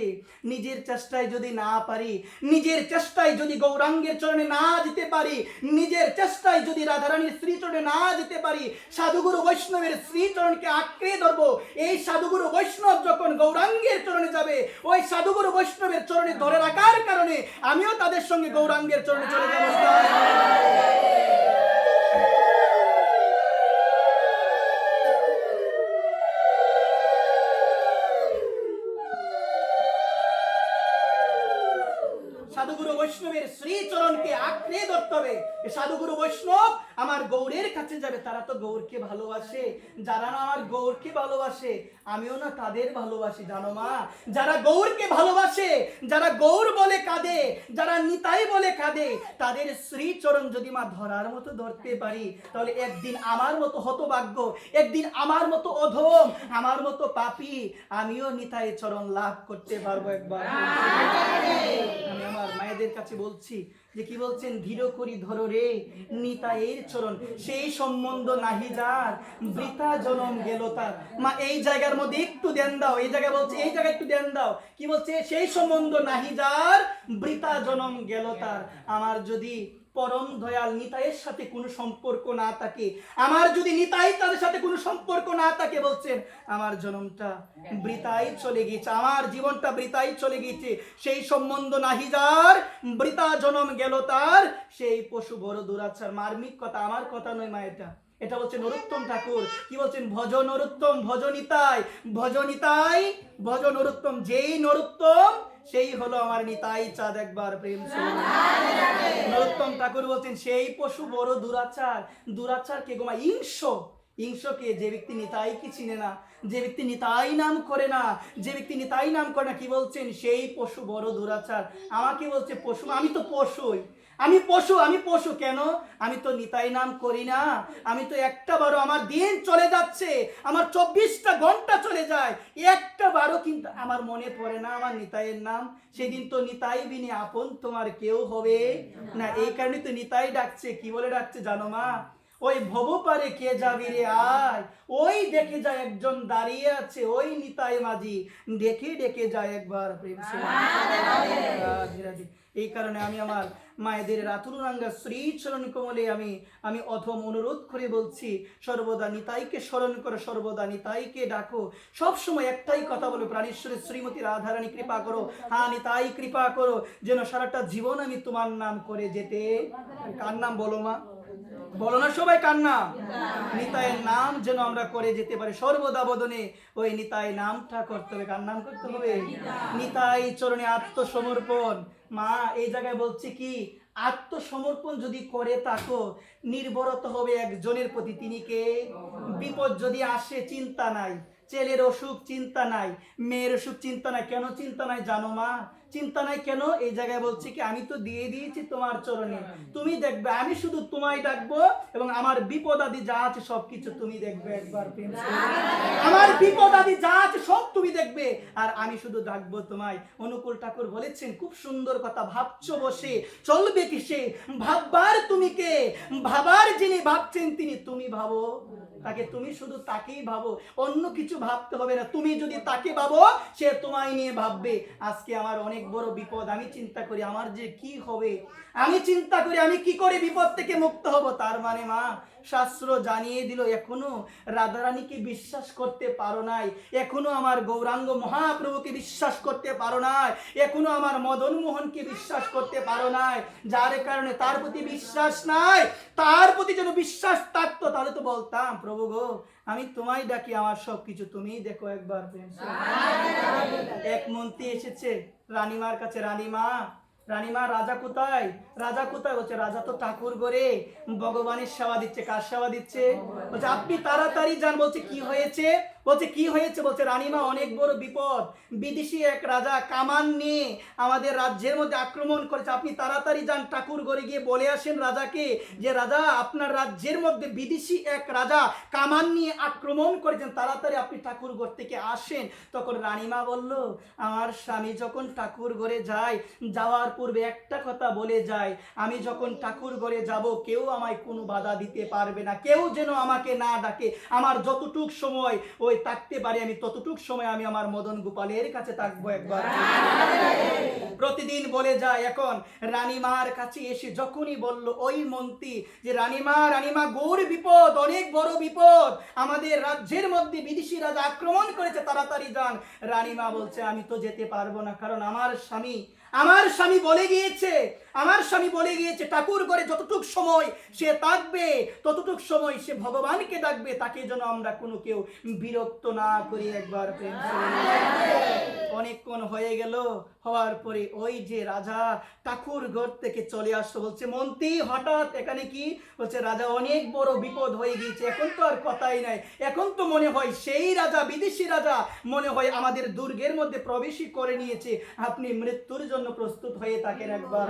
Speaker 1: নিজের চেষ্টায় যদি না পারি, নিজের চেষ্টায় যদি গৌরাঙ্গের চরণে না যেতে পারি, নিজের চেষ্টায় যদি রাধারানীর শ্রীচরণে না যেতে পারি, সাধুগুরু বৈষ্ণবের শ্রীচরণকে আঁকড়ে ধরবো। এই সাধুগুরু বৈষ্ণব যখন গৌরাঙ্গের চরণে যাবে, ওই সাধুগুরু বৈষ্ণবের চরণে ধরে রাখার কারণে আমিও তাদের সঙ্গে গৌরাঙ্গের চরণে চলে যাব। সাধুগুরু বৈষ্ণবের শ্রীচরণকে আঁকড়ে ধরতে হবে। সাধুগুরু বৈষ্ণব আমার গৌরের কাছে যাবে তারা তো গৌরকে ভালোবাসে। যারা না আমার গৌরকে ভালোবাসে আমিও না তাদের ভালোবাসি জানো মা। যারা গৌরকে ভালোবাসে, যারা গৌর বলে কাঁদে, যারা নিতাই বলে কাঁদে, তাদের শ্রীচরণ যদি মা ধরার মতো ধরতে পারি তাহলে একদিন আমার মতো হতভাগ্য, একদিন আমার মতো অধম, আমার মতো পাপী আমিও নিতাই চরণ লাভ করতে পারবো একবার। আমি আমার মায়েদের কাছে বলছি যে কি বলছেন, ধীর করি ধরো রে নিতাইয়ের চরণ, সেই সম্বন্ধ নাহি যার বৃথা জনম গেল তার। মা এই জায়গার মধ্যে একটু ধ্যান দাও, এই জায়গায় বলছে, এই জায়গায় একটু ধ্যান দাও। কি বলছে, সেই সম্বন্ধ নাহি যার বৃথা জনম গেল তার। আমার যদি পরম দয়াল নিতাইয়ের সাথে কোনো সম্পর্ক না থাকে, আমার যদি নিতাই তাদের সাথে কোনো সম্পর্ক না থাকে, বলছেন আমার জন্মটা বৃথাই চলে গেছে, আমার জীবনটা বৃথাই চলে গেছে। সেই সম্বন্ধ নাহি যার বৃথা জনম গেল তার, সেই পশু বড় দুরাচার। মার্মিক কথা, আমার কথা নয় মা, এটা বলছে নরোত্তম ঠাকুর। কি বলছেন, ভজ নরোত্তম ভজ নিতাই, ভজ নিতাই ভজ নরোত্তম। যেই নরোত্তম সেই হলো আমার নিতাই চাঁদ, একবার প্রেম। নরোত্তম ঠাকুর বলছেন সেই পশু বড় দুরাচার। দুরাচার কে গোমা, হিংসকে, যে ব্যক্তি নিতাইকে চিনে না, যে ব্যক্তি নিতাই নাম করে না, যে ব্যক্তি নিতাই নাম করে না, কি বলছেন সেই পশু বড় দুরাচার। আমাকে বলছে পশু, আমি তো পশুই, আমি পশু, আমি পশু কেন? আমি তো নিতাই নাম করি না, আমি তো একটা বারো, আমার দিন চলে যাচ্ছে, আমার 24টা ঘন্টা চলে যায়, একটা বারো কিন্তু আমার মনে পড়ে না আমার নিতাইয়ের নাম। সেদিন তো নিতাই বিনে আপন তোমার কেউ হবে না। এই কারণে তো নিতাই ডাকছে। কি বলে ডাকছে জানো মা, ওই ভব পারে কে যাবি রে আয়, ওই দেখে যায় একজন দাঁড়িয়ে আছে, ওই নিতাই মাঝি ডেকে ডেকে যায় একবার প্রেম। এই কারণে আমি আমার মায়েদের রাতুরাঙ্গা শ্রীচরণ কমলে আমি অথম অনুরোধ করে বলছি, সর্বদা নিতাইকে স্মরণ করো, সর্বদা নিতাইকে ডাকো। সবসময় একটাই কথা বলো, প্রাণেশ্বরী শ্রীমতী রাধারানী কৃপা করো, হ্যাঁ নিতাই কৃপা করো, যেন সারাটা জীবন আমি তোমার নাম করে যেতে। কার নাম বলো মা, বলো না সবাই, কার নাম? নিতাইয়ের নাম যেন আমরা করে যেতে পারি। সর্বদা বদনে ওই নিতাই নামটা করতে হবে। কার নাম করতে হবে? নিতাই চরণে আত্মসমর্পণ। মা এই জায়গায় বলছে কি, আত্মসমর্পণ যদি করে থাকো, নির্ভরতা হবে একজনের প্রতি, তিনি কে? বিপদ যদি আসে চিন্তা নাই, ছেলের অসুখ চিন্তা নাই, মেয়ের অসুখ চিন্তা নাই। কেন চিন্তা নাই জানো মা? চিন্তা নাই কেন? এই জায়গায় বলছি কি, আমি তো দিয়ে দিয়েছি তোমার চরণে, তুমি দেখবে, আমি শুধু তোমায় ডাকবো এবং আমার বিপদ আদি যা আছে সবকিছু তুমি দেখবে একবার। আমার বিপদ আদি যা আছে সব তুমি দেখবে, আর আমি শুধু ডাকবো তোমায়। অনুকূল ঠাকুর বলেছেন খুব সুন্দর কথা, ভাবছো বসে চলবে কিসে, ভাববার তুমি কে, ভাবার যিনি ভাবছেন তিনি, তুমি ভাবো তাকে, তুমি শুধু তাকেই ভাবো, অন্য কিছু ভাবতে হবে না। তুমি যদি তাকে ভাবো সে তোমায় নিয়ে ভাববে। আজকে আমার অনেক বড় বিপদ, আমি চিন্তা করি আমার যে কি হবে, আমি চিন্তা করি আমি কি করে বিপদ থেকে মুক্ত হব। তার মানে মা শাস্ত্র জানিয়ে দিল, এখনো রাধারানীকে বিশ্বাস করতে পারো নাই, এখনো আমার গৌরাঙ্গ মহাপ্রভুকে বিশ্বাস করতে পারো নাই, এখনো আমার মদন মোহনকে বিশ্বাস করতে পারো নাই, যার কারণে তার প্রতি বিশ্বাস নাই। তার প্রতি যেন বিশ্বাস থাকতো তাহলে তো বলতাম, প্রভু গো আমি তোমায় ডাকি, আমার সবকিছু তুমি দেখো একবার। এক মন্ত্রী এসেছে রানীমার কাছে, রানীমা রাজা কোথায়? রাজা কোথায়? বলছে রাজা তো ঠাকুর ঘরে ভগবানের সেবা দিচ্ছে। কার সেবা দিচ্ছে? বলছে আপনি তাড়াতাড়ি যান। বলছে কি হয়েছে? বলছে কি হয়েছে? বলছে রানীমা অনেক বড় বিপদ, বিদেশি এক রাজা কামান নিয়ে আমাদের রাজ্যের মধ্যে আক্রমণ করেছে, আপনি তাড়াতাড়ি যান ঠাকুর ঘরে গিয়ে বলে আসেন রাজাকে যে রাজা আপনার রাজ্যের মধ্যে বিদেশি এক রাজা কামান নিয়ে আক্রমণ করেছেন, তাড়াতাড়ি আপনি ঠাকুর ঘর থেকে আসেন। তখন রানীমা বলল আমার স্বামী যখন ঠাকুর ঘরে যায়, যাওয়ার পূর্বে একটা কথা বলে যায়, আমি যখন ঠাকুর ঘরে যাব কেউ আমায় কোনো বাধা দিতে পারবে না, কেউ যেন আমাকে না ডাকে, আমার যতটুক সময় ওই থাকতে পারি আমি ততটুক সময় আমি আমার মদন গোপালের কাছে থাকবো একবার। প্রতিদিন বলে যায়। এখন রানীমার কাছে এসে যখনই বলল ওই মন্ত্রী যে রানীমা গৌর বিপদ, অনেক বড় বিপদ, আমাদের রাজ্যের মধ্যে বিদেশি রাজা আক্রমণ করেছে, তাড়াতাড়ি যান। রানীমা বলছে আমি তো যেতে পারবো না, কারণ আমার স্বামী বলে গিয়েছে ঠাকুর ঘরে যতটুক সময় সে থাকবে ততটুক সময় সে ভগবানকে ডাকবে, তাকে যেন আমরা কোনো কেউ বিরক্ত না করি একবার। প্রেম অনেক অনেকক্ষণ হয়ে গেল, হওয়ার পরে ওই যে রাজা ঠাকুর ঘর থেকে চলে আসলো, বলছে মন্ত্রী হঠাৎ এখানে কি? বলছে রাজা অনেক বড় বিপদ হয়ে গিয়েছে, এখন তো আর কথাই নাই, এখন তো মনে হয় সেই রাজা, বিদেশি রাজা মনে হয় আমাদের দুর্গের মধ্যে প্রবেশই করে নিয়েছে, আপনি মৃত্যুর জন্য প্রস্তুত হয়ে থাকেন একবার।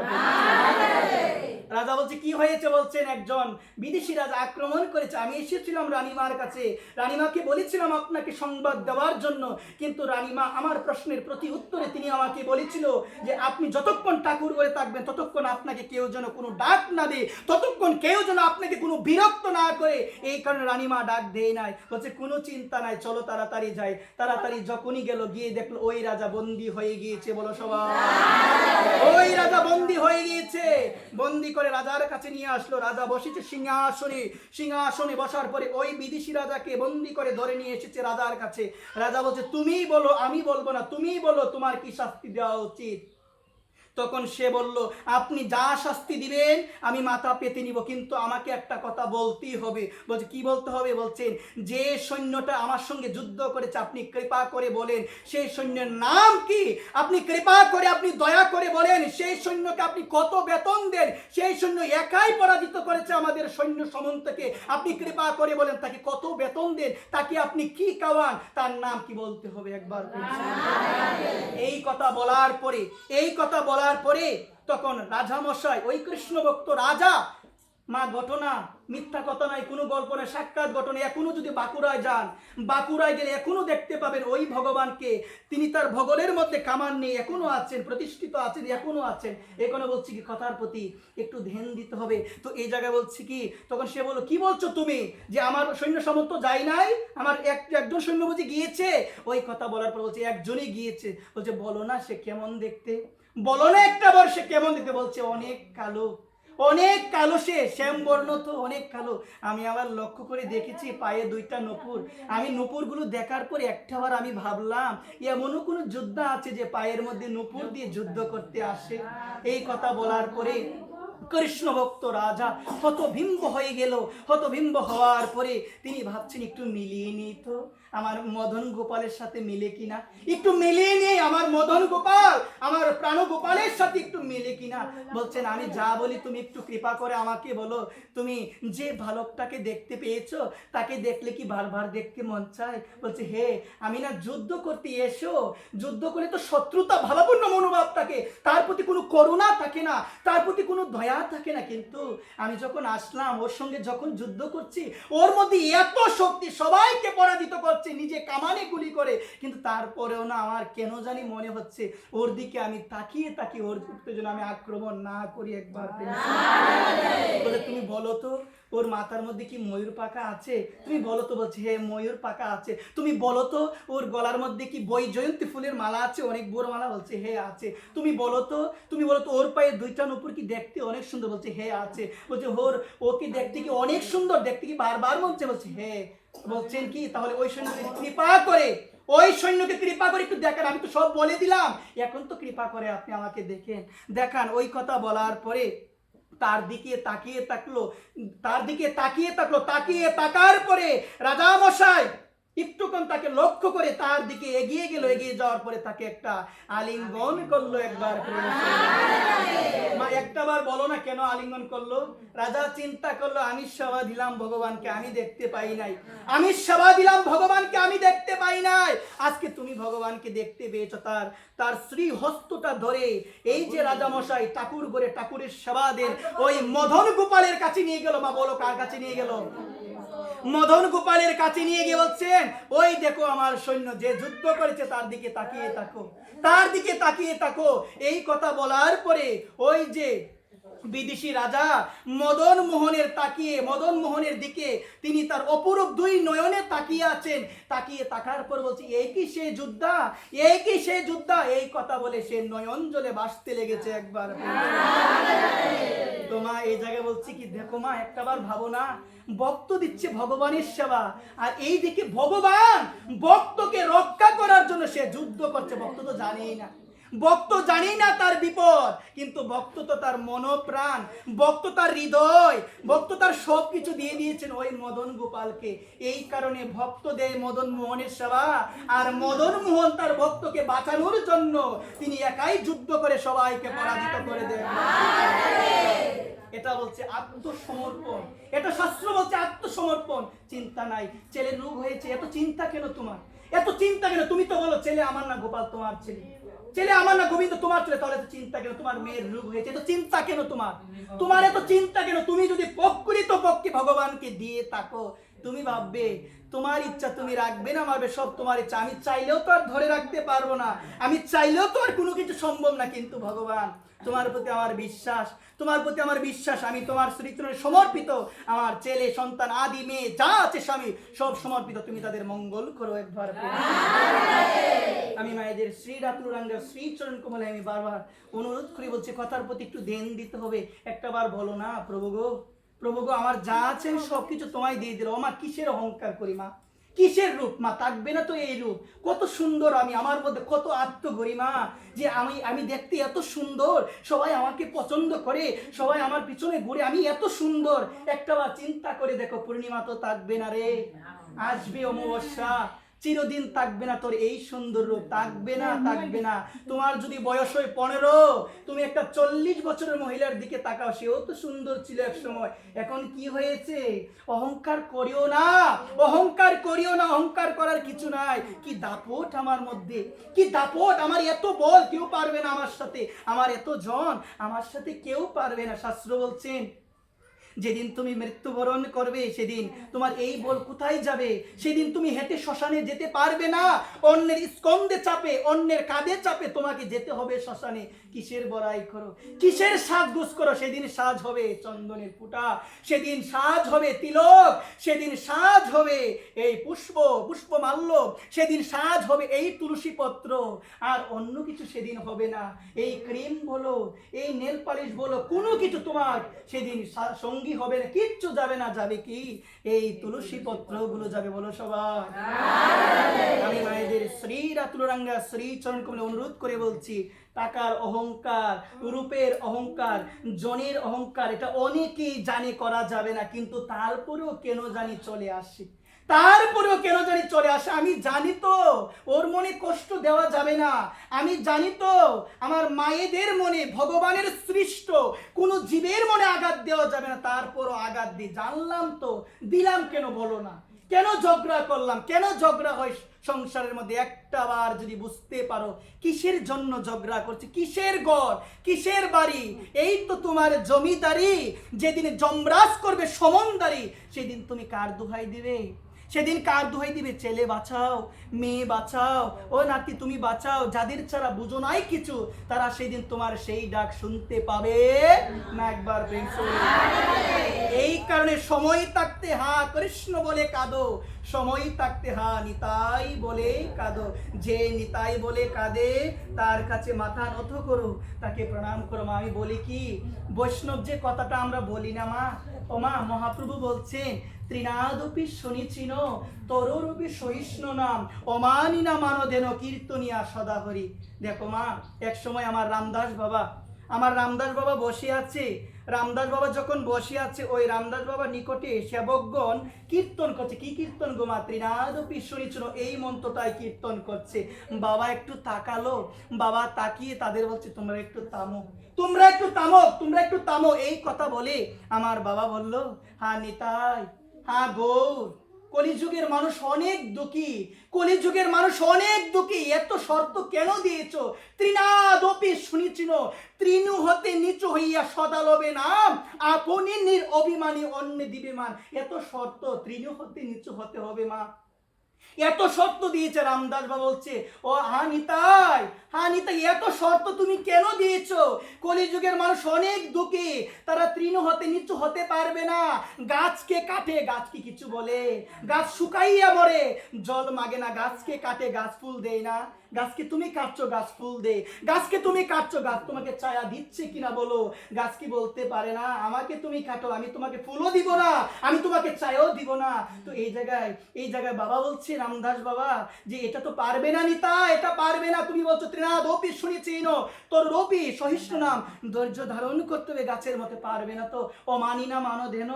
Speaker 1: রাজা বলছে কি হয়েছে? বলছেন একজন বিদেশি রাজা আক্রমণ করেছে, আমি এসেছিলাম রানীমার কাছে, রানীমাকে বলেছিলাম আপনাকে সংবাদ দেওয়ার জন্য, কিন্তু রানীমা আমার প্রশ্নের প্রতি উত্তরে তিনি আমাকে বলেছিল যে আপনি যতক্ষণ ঠাকুর ঘরে থাকবেন ততক্ষণ আপনাকে কেউ যেন কোনো ডাক না দেয়, ততক্ষণ কেউ যেন আপনাকে কোনো বিরক্ত না করে, এই কারণে রানীমা ডাক দেয় নাই। বলছে কোনো চিন্তা নাই, চলো তাড়াতাড়ি যাই। তাড়াতাড়ি যখনই গেল, গিয়ে দেখলো ওই রাজা বন্দী হয়ে গিয়েছে। বলো সবাই, ওই রাজা বন্দী হয়ে গিয়েছে। বন্দী করে রাজার কাছে নিয়ে আসলো, রাজা বসেছে সিংহাসনে, সিংহাসনে বসার পরে ওই বিদেশি রাজাকে বন্দী করে ধরে নিয়ে এসেছে রাজার কাছে। রাজা বলছে তুমিই বলো, আমি বলবো না, তুমিই বলো তোমার কি শাস্তি দেওয়া উচিত। তখন সে বলল আপনি যা শাস্তি দিবেন আমি মাথা পেতে নিব, কিন্তু আমাকে একটা কথা বলতেই হবে। বলছে কি বলতে হবে? বলছেন যে সৈন্যটা আমার সঙ্গে যুদ্ধ করেছে আপনি কৃপা করে বলেন সেই সৈন্যের নাম কি, আপনি কৃপা করে, আপনি দয়া করে বলেন সেই সৈন্যকে আপনি কত বেতন দেন, সেই সৈন্য একাই পরাজিত করেছে আমাদের সৈন্য সামন্তকে, আপনি কৃপা করে বলেন তাকে কত বেতন দেন, তাকে আপনি কি খাওয়ান, তার নাম কি বলতে হবে একবার। এই কথা বলার পরে, এই কথা বলার পরে তখন রাজা মশাই, ওই কৃষ্ণ ভক্ত রাজা, মা ঘটনা মিথ্যা কথা নয়, কোনো গল্প নয়, সাক্ষাৎ ঘটনা। এখনো যদি বাঁকুড়ায় যান, বাঁকুড়ায় গেলে এখনো দেখতে পাবেন ওই ভগবানকে, তিনি তার ভগলের মধ্যে কামান নিয়ে এখনো আছেন, প্রতিষ্ঠিত আছেন, এখনো আছেন। এখানে বলছি কি কথার প্রতি একটু ধ্যান দিতে হবে। তো এই জায়গায় বলছি কি, তখন সে বলল কি বলছো তুমি, যে আমার সৈন্য সামন্ত যায় নাই, আমার একজন সৈন্য বুঝি গিয়েছে? ওই কথা বলার পর বলছে একজনই গিয়েছে। বলছে বলো না সে কেমন দেখতে, বলো না একটা বার সে কেমন দেখতে। বলছে অনেক কালো, অনেক কালো, সে শ্যামবর্ণ, তো অনেক কালো। আমি আবার লক্ষ্য করে দেখেছি পায়ে দুইটা নূপুর, আমি নূপুরগুলো দেখার পর একটাবার আমি ভাবলাম এমনও কোনো যোদ্ধা আছে যে পায়ের মধ্যে নূপুর দিয়ে যুদ্ধ করতে আসে। এই কথা বলার পরে কৃষ্ণ ভক্ত রাজা হতভম্ব হয়ে গেল। হতভম্ব হওয়ার পরে তিনি ভাবছেন একটু মিলিয়ে নিই তো আমার মদন গোপালের সাথে মিলে কিনা, একটু মিলিয়ে নিই আমার মদন গোপাল, আমার প্রাণ গোপালের সাথে একটু মিলে কিনা। বলছেন আমি যা বলি তুমি একটু কৃপা করে আমাকে বলো, তুমি যে বালকটাকে দেখতে পেয়েছো তাকে দেখলে কি বারবার দেখতে মন চায়? বলছে হে, আমি না যুদ্ধ করতে এসো, যুদ্ধ করে তো শত্রুতা ভাবাপন্ন মনোভাব থাকে, তার প্রতি কোনো করুণা থাকে না, তার প্রতি কোনো দয়া থাকে না, কিন্তু আমি যখন আসলাম ওর সঙ্গে যখন যুদ্ধ করছি ওর মধ্যে এত শক্তি, সবাইকে পরাজিত করছে নিজে কামানে গুলি করে, কিন্তু তারপরেও না আমার কেন জানি মনে হচ্ছে ওর দিকে আমি তাকিয়ে তাকিয়ে ওর উত্তেজনা আমি আক্রমণ না করি একবার। বলে তুমি বলো তো ওর মাথার মধ্যে কি ময়ূর পাখা আছে? তুমি বলো তো। বলছে হ্যাঁ ময়ূর পাখা আছে। তুমি বলো তো ওর গলার মধ্যে কি বৈজয়ন্তী ফুলের মালা আছে, অনেক বড় মালা? বলছে হ্যাঁ আছে। তুমি বলো তো, তুমি বলো তো ওর পায়ে দুইটা নূপুর কি দেখতে অনেক সুন্দর? বলছে হ্যাঁ আছে। বলছে ও কি দেখতে কি অনেক সুন্দর, দেখতে কি বারবার বলছে? বলছে হ্যাঁ। বলছেন কি তাহলে ওই সৈন্যকে কৃপা করে, ওই সৈন্যকে কৃপা করে একটু দেখান, আমি তো সব বলে দিলাম, এখন তো কৃপা করে আপনি আমাকে দেখেন, দেখান। ওই কথা বলার পরে তার দিকে তাকিয়ে থাকলো, তার দিকে তাকিয়ে থাকলো, তাকিয়ে তাকার পরে রাজা মশাই একটুক্ষণ তাকে লক্ষ্য করে তার দিকে এগিয়ে গেল, এগিয়ে যাওয়ার পরে তাকে একটা আলিঙ্গন করলো একবার। মা একটাবার বলো না কেন আলিঙ্গন করলো? রাজা চিন্তা করলো আমি সেবা দিলাম ভগবানকে, আমি দেখতে পাই নাই, আমি সেবা দিলাম ভগবানকে, আমি দেখতে পাই নাই, আজকে তুমি ভগবানকে দেখতে পেয়েছো। তার শ্রী হস্তটা ধরে এই যে রাজামশাই ঠাকুর ঘরে ঠাকুরের সেবা দেন ওই মদন গোপালের কাছে নিয়ে গেল। মা বলো কার কাছে নিয়ে গেল? মদন গোপালের কাছে নিয়ে গিয়ে বলছেন ওই দেখো আমার সৈন্য যে যুদ্ধ করেছে, তার দিকে তাকিয়ে থাকো, তার দিকে তাকিয়ে থাকো। এই কথা বলার পরে ওই যে বিদেশি রাজা মদন মোহনের দিকে তিনি তার অপরূপ দুই নয়নে তাকিয়ে আছেন। তাকিয়ে তাকার পর বলছে এই কি সে যোদ্ধা, এই কি সে যোদ্ধা। এই কথা বলে সে নয়ন জলে ভাসতে লেগেছে একবার। তো মা এই জায়গায় বলছি কি দেখো মা একটাবার ভাবো না, ভক্ত দিচ্ছে ভগবানের সেবা, আর এই দিকে ভগবান ভক্তকে রক্ষা করার জন্য সে যুদ্ধ করছে। ভক্ত তো জানেই না, ভক্ত জানি না তার বিপদ, কিন্তু ভক্ত তো তার মনোপ্রাণ, ভক্ত তার হৃদয়, ভক্ত তার সব কিছু দিয়ে দিয়েছেন ওই মদন গোপালকে। এই কারণে ভক্ত দেয় মদন মোহনের সেবা, আর মদন মোহন তার ভক্তকে বাঁচানোর জন্য তিনি একাই যুদ্ধ করে সবাইকে পরাজিত করে দেন। এটা বলছে আত্মসমর্পণ, এটা শাস্ত্র বলছে আত্মসমর্পণ। চিন্তা নাই, ছেলের রোগ হয়েছে, এত চিন্তা কেন তোমার, এত চিন্তা কেন? তুমি তো বলো ছেলে আমার না গোপাল তোমার ছেলে, ছেলে আমার না গোবিন্দ তোমার ছেলে, তাহলে তো চিন্তা কেন? তোমার মেয়ের রোগ হয়েছে, এত চিন্তা কেন তোমার? তোমার এত চিন্তা কেন? তুমি যদি প্রকৃত পক্ষে ভগবানকে দিয়ে থাকো, তুমি ভাববে তোমার ইচ্ছা তুমি রাখবে না মারবে, সব তোমার ইচ্ছা। আমি চাইলেও তো আর ধরে রাখতে পারবো না, আমি চাইলেও তো আর কোনো কিছু সম্ভব না, কিন্তু ভগবান তোমার প্রতি আমার বিশ্বাস, তোমার প্রতি আমার বিশ্বাস, আমি তোমার শ্রীচরণে সমর্পিত। আমার ছেলে সন্তান আদি মেয়ে যা আছে স্বামী সব সমর্পিত, তুমি তাদের মঙ্গল করো একবার। আমি মায়েদের শ্রী রাতুরাঙ্গের শ্রীচরণ কমলে আমি বারবার অনুরোধ করে বলছি, কথার প্রতি একটু ধ্যান দিতে হবে। একটা বার বলো না, প্রভু গো, প্রভু গো, আমার যা আছে সবকিছু তোমায় দিয়ে দিল। মা কিসের অহংকার করি মা, কিসের রূপ মা? থাকবে না তো এই রূপ? কত সুন্দর আমি, আমার মধ্যে কত আত্মগরিমা, যে আমি দেখতে এত সুন্দর, সবাই আমাকে পছন্দ করে, সবাই আমার পিছনে ঘুরে, আমি এত সুন্দর। একটা বার চিন্তা করে দেখো, পূর্ণিমা তো থাকবে না রে, আসবে অমাবস্যা, চিরদিন থাকবে না তোর এই সুন্দর রূপ, থাকবে না, থাকবে না। তোমার যদি বয়স হয় 15, তুমি একটা 40 বছরের মহিলার দিকে তাকাও, সেও তো সুন্দর ছিল এক সময়, এখন কি হয়েছে? অহংকার করিও না, অহংকার করিও না, অহংকার করার কিছু নাই। কি দাপট আমার মধ্যে, কি দাপট, আমার এত বল, কেউ পারবে না আমার সাথে, আমার এত জন, আমার সাথে কেউ পারবে না। শাস্ত্র বলছেন যেদিন তুমি মৃত্যুবরণ করবে সেদিন তোমার এই বল কোথায় যাবে? সেদিন তুমি হেঁটে শ্মশানে যেতে পারবে না, অন্যের স্কন্ধে চাপে, অন্যের কাঁধে চাপে তোমাকে যেতে হবে শ্মশানে। কিসের বড়াই করো, কিসের সাজগোজ করো? সেদিন সাজ হবে চন্দনের ফুটা, সেদিন সাজ হবে তিলক, সেদিন সাজ হবে এই পুষ্পমাল্য, সেদিন সাজ হবে এই তুলসী পত্র, আর অন্য কিছু সেদিন হবে না। এই ক্রিম বলো, এই নেল পালিশ বলো, কোনো কিছু তোমার সেদিন সঙ্গী হবে না, কিচ্ছু যাবে না। যাবে কি? এই তুলসী পত্র গুলো যাবে। বলো সবাই। আমি মায়েদের শ্রী রাতুরাঙ্গা শ্রী চরণ কমলে অনুরোধ করে বলছি, টাকার অহংকার, রূপের অহংকার, জনের অহংকার, এটা অনেকেই জানে করা যাবে না, কিন্তু তারপরেও কেন জানি চলে আসে, তারপরেও কেন জানি চলে আসে। আমি জানি তো ওর মনে কষ্ট দেওয়া যাবে না, আমি জানি তো আমার মায়েদের মনে ভগবানের সৃষ্ট কোনো জীবের মনে আঘাত দেওয়া যাবে না, তারপরও আঘাত দিই। জানলাম তো দিলাম কেন বলো না? কেন ঝগড়া করলাম? কেন ঝগড়া হয় সংসারের মধ্যে? একটা বার যদি বুঝতে পারো কিসের জন্য ঝগড়া করছে, কিসের ঘর, কিসের বাড়ি, এই তো তোমার জমিদারি। যেদিন যমরাজ করবে সমনদারি, সেদিন তুমি কার দোহাই দিবে? সেদিন কার দোহাই দিবে? ছেলে বাঁচাও, মেয়ে বাঁচাও, ও নাতি তুমি বাঁচাও, যাদের ছাড়া বুঝো নাই কিছু, তারা সেদিন তোমার সেই ডাক শুনতে পাবে না। একবার প্রেম। এই কারণে সময় থাকতে হা কৃষ্ণ বলে কাঁদো, সময় থাকতে হা নিতাই বলে কাঁদো। যে নিতাই বলে কাঁদে তার কাছে মাথা নত করো, তাকে প্রণাম করো। মা আমি বলি কি, বৈষ্ণব যে কথাটা আমরা বলি না মা, ও মা মহাপ্রভু বলছেন ত্রিনাদপি শুনিছিন তরুরূপী সহিষ্ণু নাম অমানি না মানদেন কীর্তনিয়া সদা হরি। দেখো মা, এক সময় আমার রামদাস বাবা বসে আছে। রামদাস বাবা যখন বসে আছে, ওই রামদাস বাবার নিকটে সেবকগণ কীর্তন করছে। কি কীর্তন গো মা? ত্রিনাদপি শুনিছিন, এই মন্ত্রটাই কীর্তন করছে। বাবা একটু তাকালো, বাবা তাকিয়ে তাদের বলছে তোমরা একটু থামো, তোমরা একটু থামো, তোমরা একটু থামো। এই কথা বলে আমার বাবা বলল, হ্যাঁ নিতাই, হ্যাঁ গৌর, কলিযুগের মানুষ অনেক দুঃখী, কলিযুগের মানুষ অনেক দুঃখী। এত শর্ত কেন দিয়েছ? ত্রিনাদপি শুনিছিন, তৃণু হতে নিচু হইয়া সদা লবে নাম, আপনি অভিমানী অন্য দিবে মান। এত শর্ত, তৃণু হতে নিচু হতে হবে মা, এত শর্ত দিয়েছে। রামদাস বাবা বলছে, ও হ্যাঁ নিতাই, হ্যাঁ নিতাই, এত শর্ত তুমি কেন দিয়েছো? কলিযুগের মানুষ অনেক দুঃখী, তারা তৃণ হতে নিচু হতে পারবে না। গাছকে কাটে, গাছ কি কিছু বলে? গাছ শুকাইয়া মরে, জল মাগে না। গাছকে কাটে, গাছ ফুল দেয় না। গাছকে তুমি কাটছো, গাছ ফুল দে। গাছকে তুমি কাটছো, গাছ তোমাকে ছায়া দিচ্ছে কিনা বলো? গাছ কি বলতে পারে না আমাকে তুমি কাটো, আমি তোমাকে ফুলও দিব না, আমি তোমাকে ছায়াও দিব না? তো এই জায়গায় বাবা বলছে, রামদাস বাবা, যে এটা তো পারবে না নিতা, এটা পারবে না। তুমি বলছো ত্রিনাদ তৃণাদপি শুনিচিন তরুরপি সহিষ্ণু নাম। ধৈর্য ধারণ করতে হবে, গাছের মতো পারবে না তো। অমানি না মানদেন,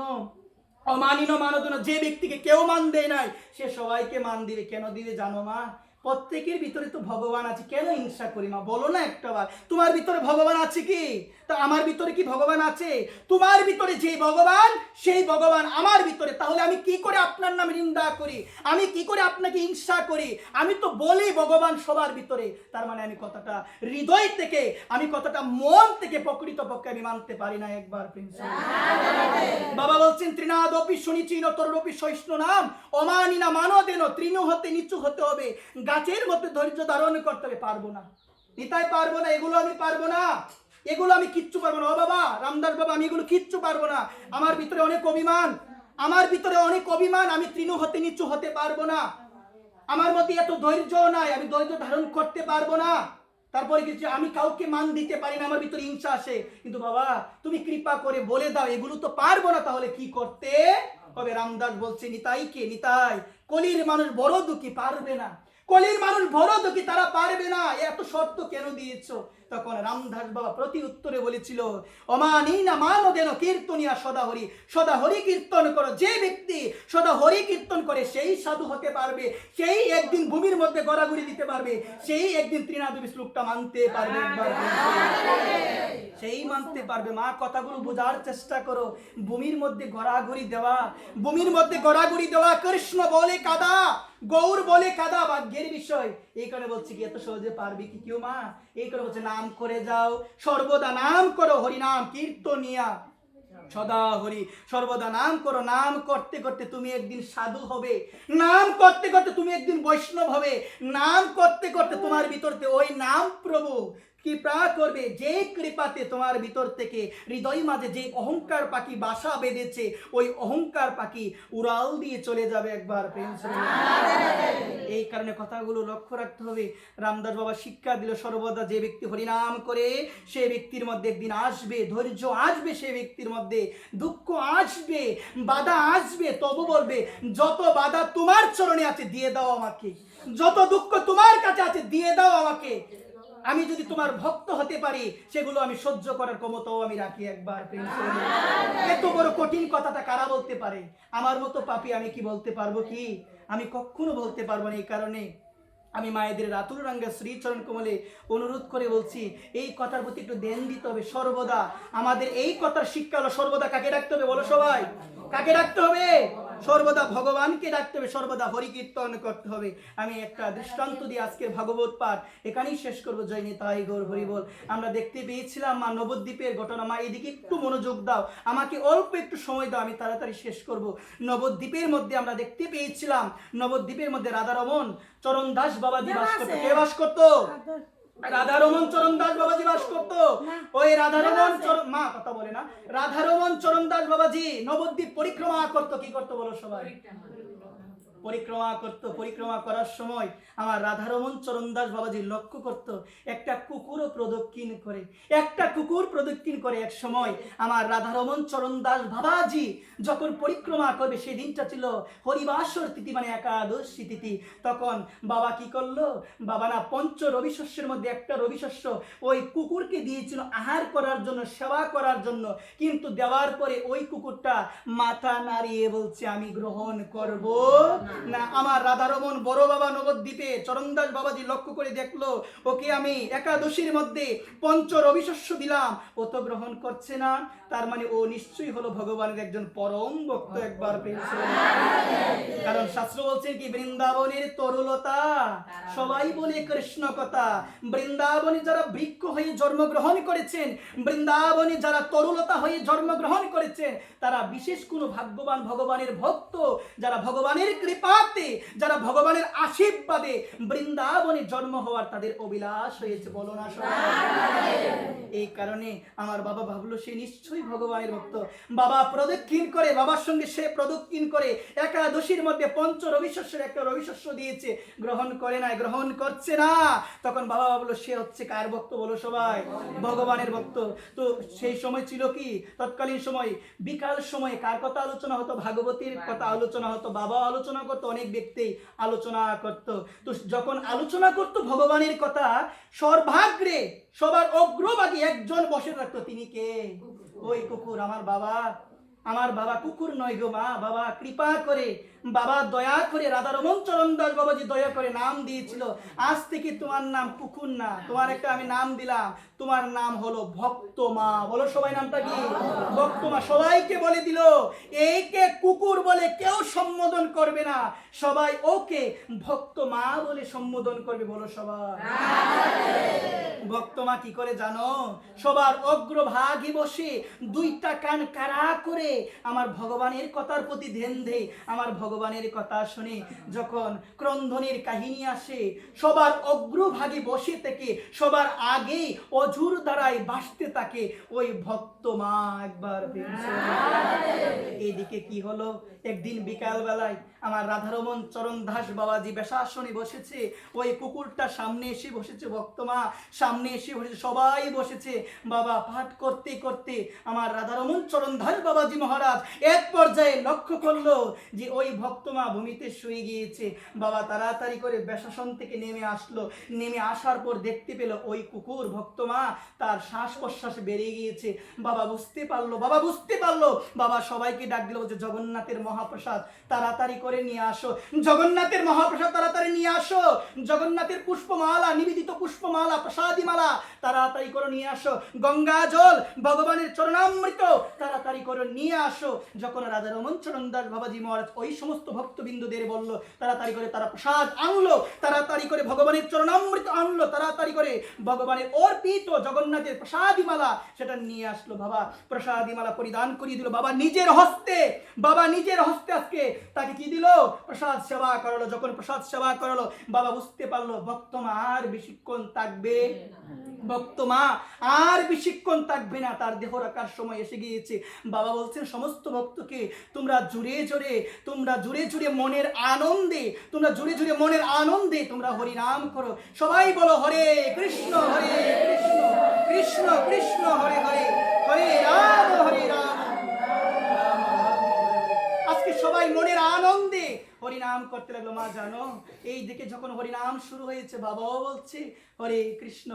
Speaker 1: অমানিন মানদেন, যে ব্যক্তিকে কেউ মান দেয় নাই সে সবাইকে মান দিবে। কেন দিবে জানো মা? প্রত্যেকের ভিতরে তো ভগবান আছে, কেন হিংসা করি মা বলো না একটাবার? তোমার ভিতরে ভগবান আছে কি? তা আমার ভিতরে কি ভগবান আছে? তোমার ভিতরে যে ভগবান সেই ভগবান আমার ভিতরে। তাহলে আমি কি করে আপনার নামে নিন্দা করি? আমি কি করে আপনাকে হিংসা করি? আমি তো বলি ভগবান সবার ভিতরে, তার মানে আমি কথাটা হৃদয় থেকে, আমি কথাটা মন থেকে প্রকৃতপক্ষে আমি মানতে পারি না। একবার প্রিন্স বাবা বলছেন তৃণাদপি শুনিচিন তরুরপি সহিষ্ণু নাম। অমানি না মানদেন, তৃণ হতে নিচু হতে হবে, গাছের মধ্যে ধৈর্য ধারণ করতে হবে। পারবো না নিতাই, পারবো না, এগুলো আমি পারবো না, এগুলো আমি কিচ্ছু পারবো না। ও বাবা রামদাস বাবা, আমি এগুলো কিচ্ছু পারবো না। আমার ভিতরে অনেক অভিমান, আমার ভিতরে অনেক অভিমান, আমি তৃণ হতে নিচু হতে পারবো না। আমার মধ্যে এত ধৈর্য নাই, আমি ধৈর্য ধারণ করতে পারবো না। তারপরে কিছু আমি কাউকে মান দিতে পারি না, আমার ভিতরে হিংসা আসে। কিন্তু বাবা তুমি কৃপা করে বলে দাও, এগুলো তো পারবো না, তাহলে কি করতে হবে? রামদাস বলছে নিতাই কে? নিতাই কলির মানুষ বড় দুঃখী, পারবে না। কলির মানুষ বড় দুঃখী, তারা পারবে না। এত শর্ত কেন দিয়েছো? তখন রামদাস বাবা প্রতি উত্তরে বলেছিল অমানি না মানদেন কীর্তনিয়া সদা হরি। সদা হরি কীর্তন করো, যে ব্যক্তি সদা হরি কীর্তন করে সেই সাধু হতে পারবে, সেই একদিন ভূমির মধ্যে গড়াগড়ি দিতে পারবে, সেই একদিন তৃণাদপি শ্লোকটা মানতে পারবে। একবার সেই মানতে পারবে। মা কথাগুলো বোঝার চেষ্টা করো। ভূমির মধ্যে গড়াগড়ি দেওয়া, ভূমির মধ্যে গড়াগড়ি দেওয়া, কৃষ্ণ বলে কাদা, গৌর বলে কাদা, ভাগ্যের বিষয়। এই কারণে বলছি কি এত সহজে পারবে কি কেউ মা? এই করে বলছে নাম করে যাও, সর্বদা নাম করো, হরিনাম কীর্তনিয়া সদা হরি। সর্বদা নাম করো, নাম করতে করতে তুমি একদিন সাধু হবে, নাম করতে করতে তুমি একদিন বৈষ্ণব হবে, নাম করতে করতে তোমার ভিতরতে ওই নাম প্রভু কৃপা করবে, যে কৃপাতে তোমার ভিতর থেকে হৃদয় মাঝে যে অহংকার পাখি বাসা বেঁধেছে, ওই অহংকার পাখি উড়াল দিয়ে চলে যাবে। একবার প্রেম। এই কারণে কথাগুলো লক্ষ্য রাখতে হবে। রামদাস বাবা শিক্ষা দিল সর্বদা যে ব্যক্তি হরিনাম করে সে ব্যক্তির মধ্যে একদিন আসবে ধৈর্য, আসবে সে ব্যক্তির মধ্যে, দুঃখ আসবে, বাধা আসবে, তবু বলবে যত বাধা তোমার চরণে আছে দিয়ে দাও আমাকে, যত দুঃখ তোমার কাছে আছে দিয়ে দাও আমাকে। আমি যদি তোমার ভক্ত হতে পারি সেগুলো আমি সহ্য করার ক্ষমতাও আমি রাখি। একবার প্রেম। এত বড় কঠিন কথাটা কারা বলতে পারে? আমার মতো পাপী আমি কি বলতে পারবো? কি আমি কখনো বলতে পারবো না। এই কারণে আমি মায়েদের রাতুল রাঙ্গা শ্রীচরণ কমলে অনুরোধ করে বলছি এই কথার প্রতি একটু ধ্যান দিতে হবে। সর্বদা আমাদের এই কথার শিক্ষা হলো সর্বদা কাকে ডাকতে হবে বলো সবাই? কাকে ডাকতে হবে? সর্বদা ভগবানকে ডাকতে হবে, সর্বদা হরি কীর্তন করতে হবে। আমি একটা দৃষ্টান্ত দিয়ে আজকের ভাগবত পাঠ এখানেই শেষ করবো। জয় নিতাই গৌর হরি বল। আমরা দেখতে পেয়েছিলাম মা নবদ্বীপের ঘটনা। মা এদিকে একটু মনোযোগ দাও, আমাকে অল্প একটু সময় দাও, আমি তাড়াতাড়ি শেষ করব। নবদ্বীপের মধ্যে আমরা দেখতে পেয়েছিলাম, নবদ্বীপের মধ্যে রাধারমন চরণ দাস বাবাজি বাস করতো। কে বাস করতো? রাধারমন চরণ দাস বাবাজি বাস করতো। ওই রাধারমন মা কথা বলে না, রাধারমন চরণ দাস বাবাজি নবদ্বীপ পরিক্রমা করতো। কি করতো বলো সবাই? পরিক্রমা করতো। পরিক্রমা করার সময় আমার রাধারমন চরণদাস বাবাজি লক্ষ্য করতো একটা কুকুরও প্রদক্ষিণ করে, একটা কুকুর প্রদক্ষিণ করে। এক সময় আমার রাধারমন চরণদাস বাবাজি যখন পরিক্রমা করবে, সেই দিনটা ছিল হরিবাসর তিথি, মানে একাদশী তিথি। তখন বাবা কি করলো? বাবা না পঞ্চ রবিশস্যের মধ্যে একটা রবিশস্য ওই কুকুরকে দিয়েছিল আহার করার জন্য, সেবা করার জন্য। কিন্তু দেওয়ার পরে ওই কুকুরটা মাথা নাড়িয়ে বলছে আমি গ্রহণ করব না। আমার রাধারমন বড় বাবা নবদ্বীপে চরণদাস বাবাজি লক্ষ্য করে দেখলো ওকে আমি একাদশীর মধ্যে পঞ্চ রবিশস্য দিলাম, ও তো গ্রহণ করছে না, তার মানে ও নিশ্চয়ই হলো ভগবানের একজন পরম ভক্ত। একবার পেয়েছে। কারণ শাস্ত্র বলছে কি বৃন্দাবনের তরুলতা সবাই বলে কৃষ্ণ কথা। বৃন্দাবনে যারা বৃক্ষ হয়ে জন্মগ্রহণ করেছেন, বৃন্দাবনে যারা তরুলতা হয়ে জন্মগ্রহণ করেছেন, তারা বিশেষ কোনো ভাগ্যবান ভগবানের ভক্ত, যারা ভগবানের কৃপাতে, যারা ভগবানের আশীর্বাদে বৃন্দাবনে জন্ম হওয়ার তাদের অভিলাষ হয়েছে। বলো না সবাই? এই কারণে আমার বাবা ভাবলো সে নিশ্চয়ই ভগবানের ভক্ত। বাবা প্রদক্ষিণ করে, বাবার সঙ্গে সে প্রদক্ষিণ করে একাদশীর মধ্যে পঞ্চ রবিশস্যের একটা রবিশস্য দিয়েছে, গ্রহণ করে না, গ্রহণ করছে না। তখন বাবা ভাবলো সে হচ্ছে কার ভক্ত বলো সবাই? ভগবানের ভক্ত। তো সেই সময় ছিল কি, তৎকালীন সময় বিকাল সময়ে কার কথা আলোচনা হতো? ভাগবতীর কথা আলোচনা হতো। বাবা আলোচনা করতো, অনেক ব্যক্তি আলোচনা করতো। তো যখন আলোচনা করতো ভগবানের কথা, সর্বাগ্রে সবার অগ্রভাগে একজন বসে থাকতো। তিনি কে? ওই কুকুর। আমার বাবা কুকুর নয় গো মা। বাবা কৃপা করে, বাবা দয়া করে, রাধারমণ চরণ দাস বাবাজি দয়া করে নাম দিয়েছিল, আজ থেকে তোমার নাম কুকুর না, তোমার একটা আমি নাম দিলাম, তোমার নাম হলো ভক্ত মা। বলো সবাই নামটা কি? ভক্ত মা। সবাইকে বলে দিল একে কুকুর বলে কেউ সম্বোধন করবে না, সবাই ওকে ভক্ত মা বলে সম্বোধন করবে। বলো সবাই। ভক্ত মা কি করে জানো? সবার অগ্রভাগে বসে দুইটা কান কারা করে আমার ভগবানের কথার প্রতি ধ্যান দেয়, আমার ভগবানের কথা শুনে। যখন ক্রন্দনের কাহিনী আসে, সবার অগ্রভাগে বসে থেকে সবার আগে অঝুর দ্বারাই বাসতে থাকে ওই ভক্ত মা। একবার এইদিকে কি হলো, একদিন বিকাল বেলায় আমার রাধারমণ চরণ দাস বাবাজি বেশাসনে বসেছে, ওই কুকুরটা সামনে এসে বসেছে, ভক্ত মা সামনে এসে বসেছে, সবাই বসেছে। বাবা পাঠ করতে করতে আমার রাধারমণ চরণ দাস বাবাজি মহারাজ এক পর্যায়ে লক্ষ্য করলো যে ওই ভক্ত মা ভূমিতে শুয়ে গিয়েছে। বাবা তাড়াতাড়ি করে বেশাসন থেকে নেমে আসলো। নেমে আসার পর দেখতে পেল ওই কুকুর ভক্ত মা তার শ্বাস প্রশ্বাস বেড়ে গিয়েছে। বাবা বুঝতে পারলো, বাবা সবাইকে ডাক দিল যে জগন্নাথের মহাপ্রসাদ তাড়াতাড়ি করে নিয়ে আসো, জগন্নাথের মহাপ্রসাদ তাড়াতাড়ি নিয়ে আসো, জগন্নাথের পুষ্পমালা, নিবেদিত পুষ্পমালা, প্রসাদী মালা তাড়াতাড়ি করে নিয়ে আসো, গঙ্গা জল, ভগবানের চরণামৃত তাড়াতাড়ি করে নিয়ে আসো। যখন রাধারমণ চরণ দাস বাবাজি মহারাজ ওই সমস্ত ভক্তবিন্দুদের বলল, তাড়াতাড়ি করে তারা প্রসাদ আনলো, তাড়াতাড়ি করে ভগবানের চরণামৃত আনলো, তাড়াতাড়ি করে ভগবানের অর্পিত জগন্নাথের প্রসাদী মালা সেটা নিয়ে আসলো। বাবা প্রসাদী মালা পরিধান করিয়ে দিল বাবা নিজের হস্তে। বাবা নিজের হস্তে আজকে তাকে কি দিল? প্রসাদ সেবা করালো। যখন প্রসাদ সেবা করালো, বাবা বুঝতে পারলো ভক্ত মা আর বেশিক্ষণ থাকবে, ভক্ত মা আর বেশিক্ষণ থাকবে না, তার দেহ রাখার সময় এসে গিয়েছে। বাবা বলছেন সমস্ত ভক্তকে তোমরা জুড়ে জুড়ে মনের আনন্দে, তোমরা হরি নাম করো। সবাই বলো হরে কৃষ্ণ কৃষ্ণ কৃষ্ণ হরে হরে, হরে রাম আজকে সবাই মনের আনন্দে হরিনাম করতে লাগলো। মা জানো এই দিকে যখন হরিনাম শুরু হয়েছে, বাবাও বলছে হরে কৃষ্ণ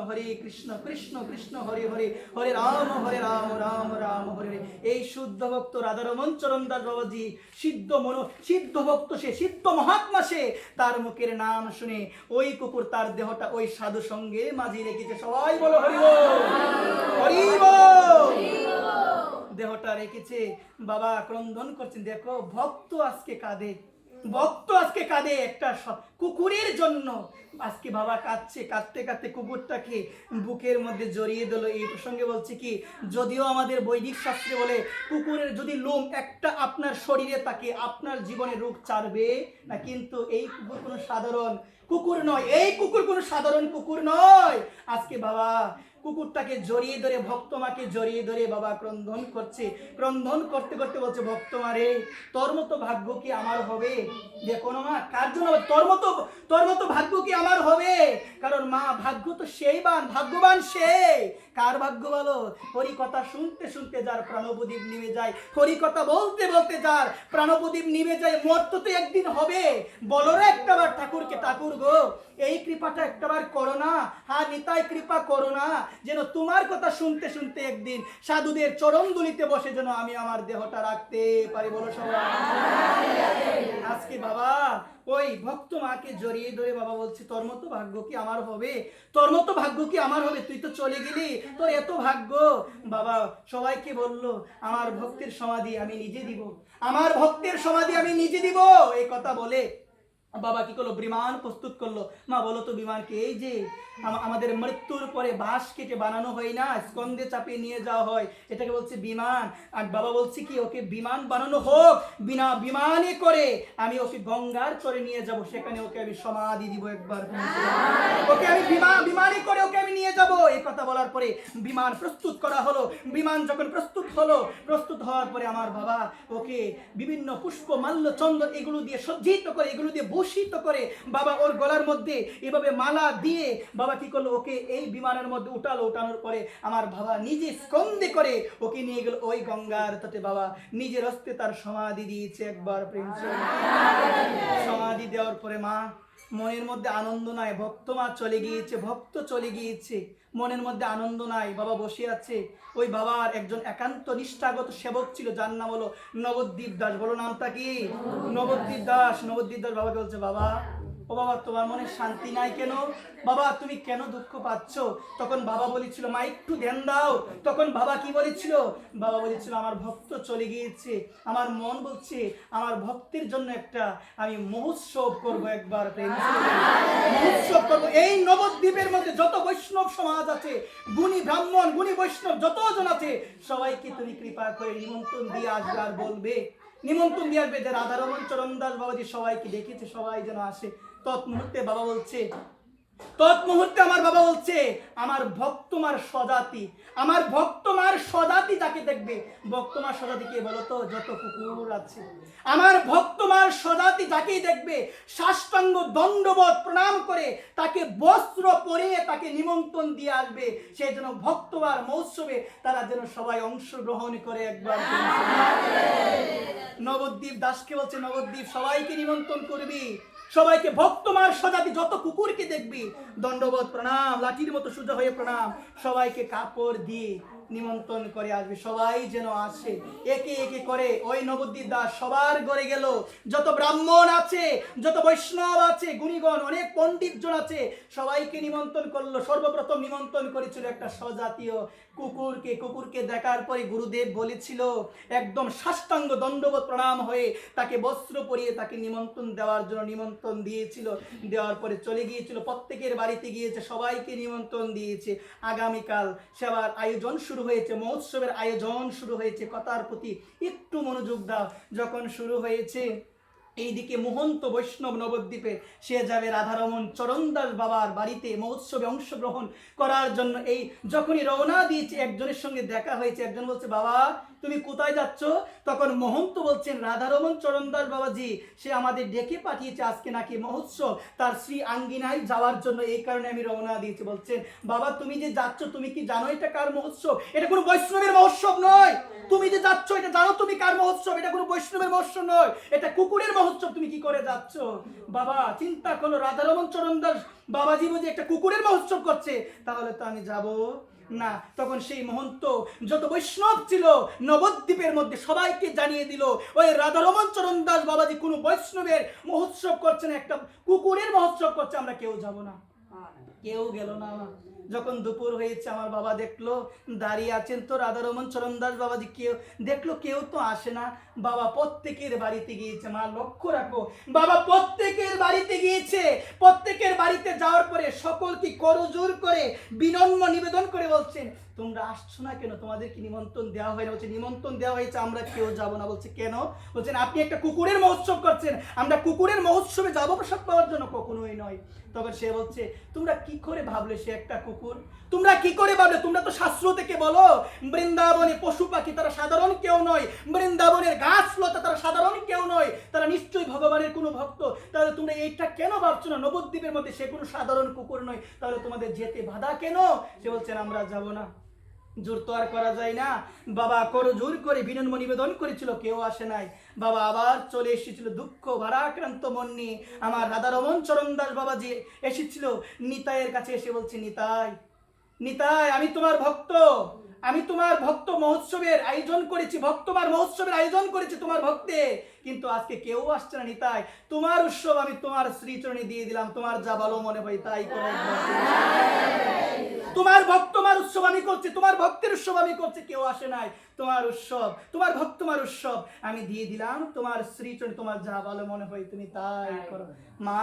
Speaker 1: কৃষ্ণ কৃষ্ণ হরে হরে, হরে রাম রাম রাম হরে হরে। এই শুদ্ধ ভক্ত রাধারমণ চরণ দাস বাবাজি সিদ্ধ ভক্ত, সে সিদ্ধ মহাত্মা, সে তার মুখের নাম শুনে ওই কুকুর তার দেহটা ওই সাধু সঙ্গে মাঝে রেখেছে। সবাই বলো হরি বল, হরি বল। দেহটা রেখেছে। বাবা ক্রন্দন করছেন, দেখো ভক্ত আজকে কাঁদে একটা কুকুরের জন্য। আজকে বাবা কাঁদতে কাঁদতে কুকুরটাকে বুকের মধ্যে জড়িয়ে দিল। এই প্রসঙ্গে বলছি কি, যদিও আমাদের বৈদিক শাস্ত্রে বলে কুকুরের যদি লোম একটা আপনার শরীরে থাকে আপনার জীবনে রোগ চারবে না, কিন্তু এই কুকুর কোনো সাধারণ কুকুর নয়, এই কুকুর কোনো সাধারণ কুকুর নয়। আজকে বাবা কুকুরটাকে জড়িয়ে ধরে, ভক্তমাকে জড়িয়ে ধরে বাবা ক্রন্দন করতে করতে বলছে, ভক্তমা রে তোর মতো ভাগ্য কি আমার হবে? দেখো না মা, কার জন্য তোর মতো ভাগ্য কি আমার হবে? কারণ মা ভাগ্য তো সেই ভাগ্যবান সে। কার ভাগ্য বলো? হরি কথা শুনতে শুনতে যার প্রাণপ্রদীপ নিভে যায়, হরি কথা বলতে বলতে যার প্রাণপ্রদীপ নিভে যায়, মরতে তো একদিন হবে। বলো রে একটাবার ঠাকুরকে, ঠাকুর গো এই কৃপাটা একটাবার করো না, হ্যাঁ নিতাই কৃপা করো না, যেন তোমার কথা শুনতে শুনতে একদিন সাধুদের চরণ দুলিতে বসে যেন আমি আমার দেহটা রাখতে পারি। বলো সবাই। আজকে বাবা ওই ভক্ত মাকে জড়িয়ে ধরে বাবা বলছে, তোর মতো ভাগ্য কি আমার হবে? তুই তো চলে গেলি, তোর এত ভাগ্য। বাবা সবাইকে বলল, আমার ভক্তের সমাধি আমি নিজে দিব, এই কথা বলে বাবা কি করলো? বিমান প্রস্তুত করলো। মা বলো তো বিমান কি? এই যে আমাদের মৃত্যুর পরে বাঁশ কেটে বানানো হয় না, স্কন্ধে চাপিয়ে নিয়ে যাওয়া হয়, এটাকে বলছে বিমান। আর বাবা বলছে কি, ওকে বিমান বানানো হোক, বিমানে করে আমি ওকে গঙ্গার চরে নিয়ে যাব, সেখানে ওকে আমি সমাধি দিব। একবার ওকে আমি বিমানে করে ওকে আমি নিয়ে যাব। এই কথা বলার পরে বিমান প্রস্তুত করা হলো। বিমান যখন প্রস্তুত হওয়ার পরে আমার বাবা ওকে বিভিন্ন পুষ্প মাল্য চন্দন এগুলো দিয়ে সজ্জিত করে, এগুলো দিয়ে ভূষিত করে বাবা ওর গলার মধ্যে এভাবে মালা দিয়ে বাবা কি করলো, ওকে এই বিমানের মধ্যে উঠানোর পরে আমার বাবা নিজে স্কন্ধে করে ওকে নিয়ে গেল ওই গঙ্গার তটে। বাবা নিজের হস্তে তার সমাধি দিয়েছে। একবার প্রেম সমাধি দেওয়ার পরে মা মনের মধ্যে আনন্দ নাই, ভক্ত মা চলে গিয়েছে, ভক্ত চলে গিয়েছে, মনের মধ্যে আনন্দ নাই। বাবা বসে আছে। ওই বাবার একজন একান্ত নিষ্ঠাগত সেবক ছিল, যার নাম হলো নবদ্বীপ দাস। বলো নামটা কি? নবদ্বীপ দাস। নবদ্বীপ দাস বাবাকে বলছে, বাবা ও বাবা তোমার মনে শান্তি নাই কেন? বাবা তুমি কেন দুঃখ পাচ্ছ? তখন বাবা বলেছিল, মা একটু ধ্যান দাও। তখন বাবা কি বলেছিল? বাবা বলেছিল, আমার ভক্ত চলে গিয়েছে, আমার মন বলছে আমার ভক্তের জন্য একটা আমি মহোৎসব করব। একবার মহোৎসব করব। এই নবদ্বীপের মধ্যে যত বৈষ্ণব সমাজ আছে, গুণী ব্রাহ্মণ গুণী বৈষ্ণব যতজন আছে, সবাইকে তুমি কৃপা করে নিমন্ত্রণ দিয়ে আসবে আর বলবে, নিমন্ত্রণ দিয়ে আসবে যে রাধারমণ চরণদাস বাবাজি সবাইকে ডেকেছে, সবাই যেন আসে। তৎমুহূর্তে আমার বাবা বলছে আমার ভক্তমার স্বজাতি, আমার ভক্তমার স্বজাতি যাকে দেখবে, ভক্তমার স্বজাতি কে বলো তো? যত কুকুর আছে। আমার ভক্তমার স্বজাতি যাকেই দেখবে সাষ্টাঙ্গ দণ্ডবত প্রণাম করে তাকে বস্ত্র পরিয়ে তাকে নিমন্ত্রণ দিয়ে আসবে। সেই জন্য ভক্তমার মহোৎসবে তারা যেন সবাই অংশগ্রহণ করে। একবার নবদ্বীপ দাসকে বলছে, নবদ্বীপ সবাইকে নিমন্ত্রণ করবি, সবাইকে ভক্তমার স্বজাতি যত কুকুরকে দেখবি দণ্ডবত প্রণাম, লাঠির মতো সোজা হয়ে প্রণাম, সবাইকে কাপড় দিয়ে নিমন্ত্রণ করে আসবে, সবাই যেন আসে। একে একে করে ওই নবদ্বীপ দাস সবার ঘরে গেল। যত ব্রাহ্মণ আছে, যত বৈষ্ণব আছে, গুণীগণ অনেক পণ্ডিতজন আছে, সবাইকে নিমন্ত্রণ করলো। সর্বপ্রথম নিমন্ত্রণ করেছিল একটা স্বজাতীয় কুকুরকে। কুকুরকে দেখার পরে গুরুদেব বলেছিল একদম সাষ্টাঙ্গ দণ্ডবত প্রণাম হয়ে তাকে বস্ত্র পরিয়ে তাকে নিমন্ত্রণ দেওয়ার জন্য নিমন্ত্রণ দিয়েছিল। দেওয়ার পরে চলে গিয়েছিল, প্রত্যেকের বাড়িতে গিয়েছে, সবাইকে নিমন্ত্রণ দিয়েছে। আগামীকাল সেবার আয়োজন শুরু হয়েছে, মহোৎসবের আয়োজন শুরু হয়েছে। কথার প্রতি একটু মনোযোগ দাও। যখন শুরু হয়েছে, এইদিকে মহন্ত বৈষ্ণব নবদ্বীপে সে যাবে রাধারমণ চরণদাস বাবার বাড়িতে মহোৎসবে অংশগ্রহণ করার জন্য। এই যখনই রওনা দিয়েছে, একজনের সঙ্গে দেখা হয়েছে। একজন বলছে, বাবা তুমি কোথায় যাচ্ছ? তখন মহন্ত বলছেন, রাধারমণ চরণদাস বাবাজি সে আমাদের ডেকে পাঠিয়েছে, আজকে নাকি মহোৎসব, তার শ্রী আঙ্গিনায় যাওয়ার জন্য, এই কারণে আমি রওনা দিয়েছি। বলছেন, বাবা তুমি যে যাচ্ছ তুমি কি জানো এটা কার মহোৎসব? এটা কোনো বৈষ্ণবের মহোৎসব নয়। তুমি যে যাচ্ছ এটা জানো তুমি কার মহোৎসব? এটা কোনো বৈষ্ণবের মহোৎসব নয়, এটা কুকুরের মহোৎসব। তুমি কি করে যাচ্ছ? বাবা চিন্তা করো, রাধারমণ চরণদাস বাবাজি বুঝি একটা কুকুরের মহোৎসব করছে, তাহলে তো আমি যাব না। তখন সেই মহন্ত যত বৈষ্ণব ছিল নবদ্বীপের মধ্যে সবাইকে জানিয়ে দিল, ওই রাধারমণ চরণদাস বাবাজি কোনো বৈষ্ণবের মহোৎসব করছে না, একটা কুকুরের মহোৎসব করছে, আমরা কেউ যাব না। কেউ গেল না। যখন দুপুর হয়েছে, আমার বাবা দেখলো দাঁড়িয়ে আছেন তো রাধারমণ চরণদাস বাবাজি, কেউ দেখলো কেউ তো আসে না। বাবা প্রত্যেকের বাড়িতে গিয়েছে। মা লক্ষ্য রাখো, বাবা প্রত্যেকের বাড়িতে গিয়েছে। প্রত্যেকের বাড়িতে যাওয়ার পরে সকলকে করজোর করে বিনম্র নিবেদন করে বলছেন, তোমরা আসছো না কেন? তোমাদের কি নিমন্ত্রণ দেওয়া হয় না? বলছে, নিমন্ত্রণ দেওয়া হয়েছে, আমরা কেউ যাব না। বলছে, কেন? বলছেন, আপনি একটা কুকুরের মহোৎসব করছেন, আমরা কুকুরের মহোৎসবে যাবো প্রসাদ পাওয়ার জন্য? কখনোই নয়। তবে সে বলছে, তোমরা কি করে ভাবলে সে একটা কুকুর? তোমরা কি করে ভাবলে? তোমরা তো শাস্ত্র থেকে বলো বৃন্দাবনে পশু পাখি তারা সাধারণ কেউ নয়, বৃন্দাবনের গাছ লতা তারা সাধারণ কেউ নয়, তারা নিশ্চয়ই ভগবানের কোনো ভক্ত। তাহলে তোমরা এইটা কেন ভাবছো না নবদ্বীপের মধ্যে সে কোনো সাধারণ কুকুর নয়? তাহলে তোমাদের যেতে বাধা কেন? সে বলছেন, আমরা যাব না। জোর তো আর করা যায় না। বাবা করজোর করে বিনম্র নিবেদন করেছিল, কেউ আসে নাই। বাবা আবার চলে এসেছিল দুঃখ ভারাক্রান্ত মন নিয়ে। আমার রাধারমণ চরণদাস বাবাজি এসেছিল নিতাইয়ের কাছে, এসে বলছে, নিতাই নিতাই আমি তোমার ভক্ত, আমি তোমার ভক্ত মহোৎসবের আয়োজন করেছি, ভক্তমার মহোৎসবের আয়োজন করেছি তোমার ভক্তে, কিন্তু আজকে কেউ আসছে না। নিতাই তোমার উৎসব আমি তোমার শ্রীচরণে দিয়ে দিলাম, তোমার যা ভালো মনে হয় তাই করো। তোমার ভক্তমার উৎসব আমি করছি, তোমার ভক্তের উৎসব আমি করছি, কেউ আসে নাই। তোমার উৎসব, তোমার ভক্তমার উৎসব আমি দিয়ে দিলাম তোমার শ্রীচরণে, তোমার যা ভালো মনে হয় তুমি তাই করো। মা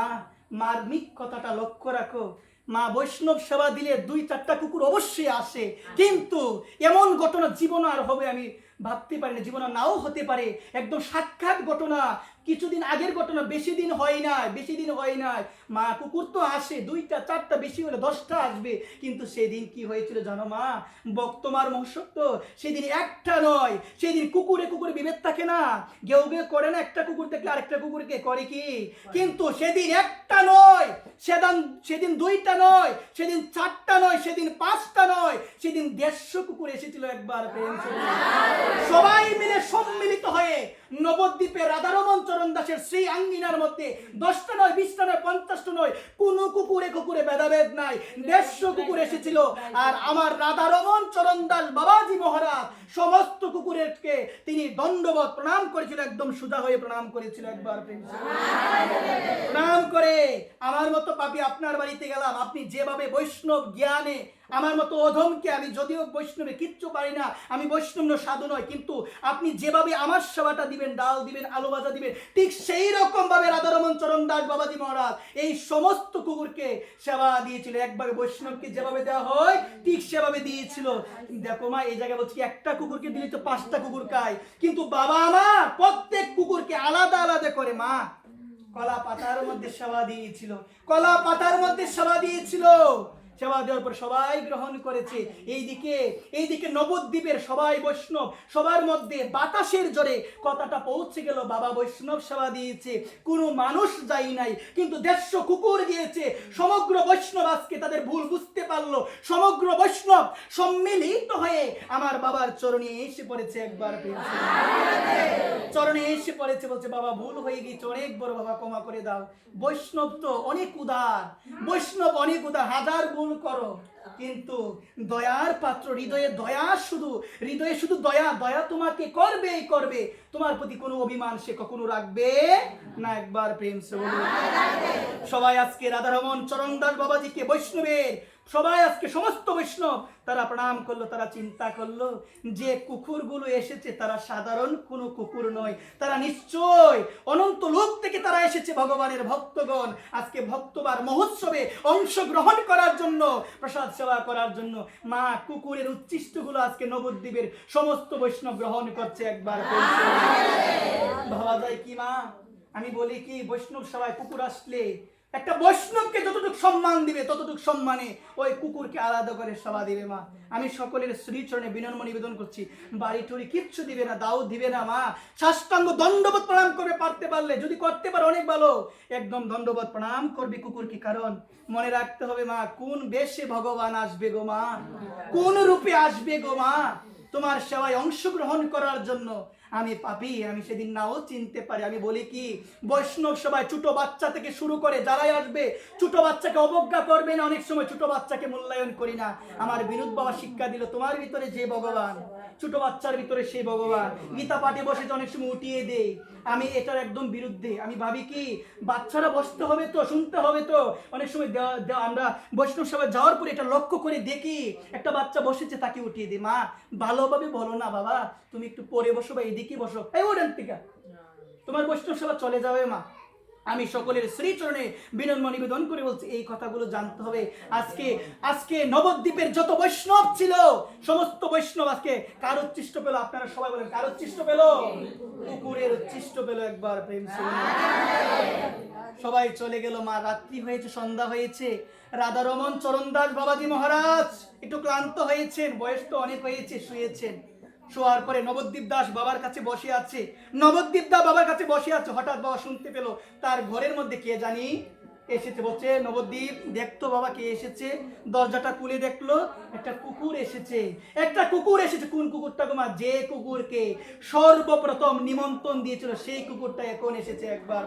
Speaker 1: মার্মিক কথাটা লক্ষ্য রাখো। মা বৈষ্ণব সেবা দিলে 2-4টা কুকুর অবশ্যই আসে, কিন্তু এমন ঘটনা জীবন আর হবে আমি ভাবতে পারি না, জীবনে নাও হতে পারে। একদম সাক্ষাৎ ঘটনা, কিছুদিন আগের ঘটনা, বেশি দিন হয় নাই। মা কুকুর তো আসে 2টা 4টা, বেশি হলে 10টা আসবে, কিন্তু সেদিন কি হয়েছিল জানো মা? বক্তমার মহসত্ব, সেদিন একটা নয়, সেদিন কুকুরে বিভেদ থাকে না, গেউ গেউ করে না, একটা কুকুর দেখলে আরেকটা কুকুরকে করে কি? কিন্তু সেদিন একটা নয়, সেদিন 2টা নয়, সেদিন 4টা নয়, সেদিন 5টা নয়, সেদিন 150 কুকুর এসেছিল একবার। সবাই মিলে সম্মিলিত হয়ে নবদ্বীপে রাধারমণ চরণ দাসের শ্রী আঙ্গিনার মধ্যে 10টা নয়, 20টা নয়, 50টা নয়, কোনো কুকুরে ভেদাভেদ নাই, 150 কুকুর এসেছিল। আর আমার রাধারমণ চরণ দাস বাবাজি মহারাজ সমস্ত কুকুরকে তিনি দণ্ডবত প্রণাম করেছিল, একদম সোজা হয়ে প্রণাম করেছিল একবার। প্রণাম করে, আমার মতো পাপী আপনার বাড়িতে গেলাম, আপনি যেভাবে বৈষ্ণব জ্ঞানে, আমার মতো অধমকে, আমি যদিও বৈষ্ণবে কিচ্ছু পারি না, আমি বৈষ্ণব সাধু নয়, কিন্তু আপনি যেভাবে আমার সেবাটা দিবেন, ডাল দিবেন, আলু ভাজা দিবেন, ঠিক সেই রকম ভাবে রাধারমণ চরণ দাস বাবাজি মহারাজ এই সমস্ত কুকুরকে সেবা দিয়েছিল। একভাবে বৈষ্ণবকে যেভাবে দেওয়া হয় ঠিক সেভাবে দিয়েছিল। দেখো মা, এই জায়গায় বলছি একটা কুকুরকে দিলে তো 5টা কুকুর খায়, কিন্তু বাবা আমার প্রত্যেক কুকুরকে আলাদা আলাদা করে মা কলা পাতার মধ্যে সেবা দিয়েছিল, সেবা দেওয়ার পর সবাই গ্রহণ করেছে। এইদিকে নবদ্বীপের সবাই বৈষ্ণব, সবার মধ্যে বাতাসের জোরে কথাটা পৌঁছে গেল, বাবা বৈষ্ণব সেবা দিয়েছে, কোনো মানুষ যাই নাই, কিন্তু 150 কুকুর গিয়েছে। সমগ্র বৈষ্ণব আজকে তাদের ভুল বুঝতে পারলো, সমগ্র বৈষ্ণব সম্মিলিত হয়ে আমার বাবার চরণে এসে পড়েছে একবার। চরণে এসে পড়েছে, বলছে বাবা ভুল হয়ে গেছে, অনেক বড়, বাবা ক্ষমা করে দাও। বৈষ্ণব তো অনেক উদার, হাজার ভুল করো, কিন্তু দয়ার পাত্র, হৃদয়ে শুধু দয়া তোমাকে করবে, তোমার প্রতি কোনো অভিমান সে কখনো রাখবে না। একবার প্রেম সে বলুন। সবাই আজকে রাধারমণ চরণ দাস বাবাজিকে, বৈষ্ণবের সবাই আজকে সমস্ত বৈষ্ণব তারা প্রণাম করলো, তারা চিন্তা করলো যে কুকুরগুলো এসেছে তারা সাধারণ কোনো কুকুর নয়, তারা নিশ্চয় অনন্ত লোক থেকে তারা এসেছে ভগবানের ভক্তগণ, আজকে ভক্তবার মহোৎসবে অংশগ্রহণ করার জন্য, প্রসাদ সেবা করার জন্য। মা কুকুরের উচ্ছিষ্টগুলো আজকে নবদ্বীপের সমস্ত বৈষ্ণব গ্রহণ করছে একবার। ভাবা যায় কি মা? আমি বলি কি, বৈষ্ণব সবাই কুকুর আসলে একটা বৈষ্ণবকে যতটুকু সম্মান দিবে ততটুকু সম্মানে ওই কুকুরকে আলাদা করে সেবা দিবে মা। আমি সকলের শ্রীচরণে বিনম্র নিবেদন করছি, বাড়ি টুড়ি কিচ্ছু দিবে না, দাও দিবে না মা, সাষ্টাঙ্গ দণ্ডবত প্রণাম করবে, পারতে পারলে, যদি করতে পারো অনেক ভালো, একদম দণ্ডবত প্রণাম করবে কুকুরকে। কারণ মনে রাখতে হবে মা, কোন বেশে ভগবান আসবে গো মা, কোন রূপে আসবে গো মা তোমার সেবায় অংশগ্রহণ করার জন্য। আমি পাপী, আমি সেদিন নাও চিনতে পারি। আমি বলি কি, বৈষ্ণব সবাই ছোট বাচ্চা থেকে শুরু করে যারাই আসবে, ছোট বাচ্চাকে অবজ্ঞা করবে না, অনেক সময় ছোট বাচ্চাকে মূল্যায়ন করি না। আমার বিনোদ বাবা শিক্ষা দিল, তোমার ভিতরে যে ভগবান, ছোট বাচ্চার ভিতরে সেই ভগবান। গীতা পাঠে বসে যে অনেক সময় উঠিয়ে দেয়, আমি এটার একদম বিরুদ্ধে। আমি ভাবি কি, বাচ্চারা বসতে হবে তো, শুনতে হবে তো, অনেক সময় আমরা বৈষ্ণব সভায় যাওয়ার পরে এটা লক্ষ্য করে দেখি, একটা বাচ্চা বসেছে তাকে উঠিয়ে দিই। মা ভালোভাবে বলো না, বাবা তুমি একটু পরে বসো বা এদিকে বসো, এই ওখান থেকে তোমার বৈষ্ণব সভা চলে যাবে মা। আমি সকলের শ্রীচরণে বিনম্র নিবেদন করে বলছি, এই কথাগুলো জানতে হবে। আজকে নবদ্বীপের যত বৈষ্ণব ছিল, সমস্ত বৈষ্ণব আজকে কার উচ্ছিষ্ট পেল? আপনারা সবাই বলেন, কার উচ্ছিষ্ট পেল? কুকুরের উচ্ছিষ্ট পেল একবার। প্রেম সবাই চলে গেল মা, রাত্রি হয়েছে, সন্ধ্যা হয়েছে। রাধারমণ চরণ দাস বাবাজি মহারাজ একটু ক্লান্ত হয়েছেন, বয়স তো অনেক হয়েছে, শুয়েছেন। শোয়ার পরে নবদ্বীপ দাস বাবার কাছে বসে আছে, হঠাৎ বাবা শুনতে পেল তার ঘরের মধ্যে কে জানি এসেছে। বলছে, নবদ্বীপ দেখতো বাবা কে এসেছে। দরজাটা খুলে দেখলো একটা কুকুর এসেছে। কোন কুকুরটা গো মা? যে কুকুরকে সর্বপ্রথম নিমন্ত্রণ দিয়েছিল সেই কুকুরটা এখন এসেছে একবার।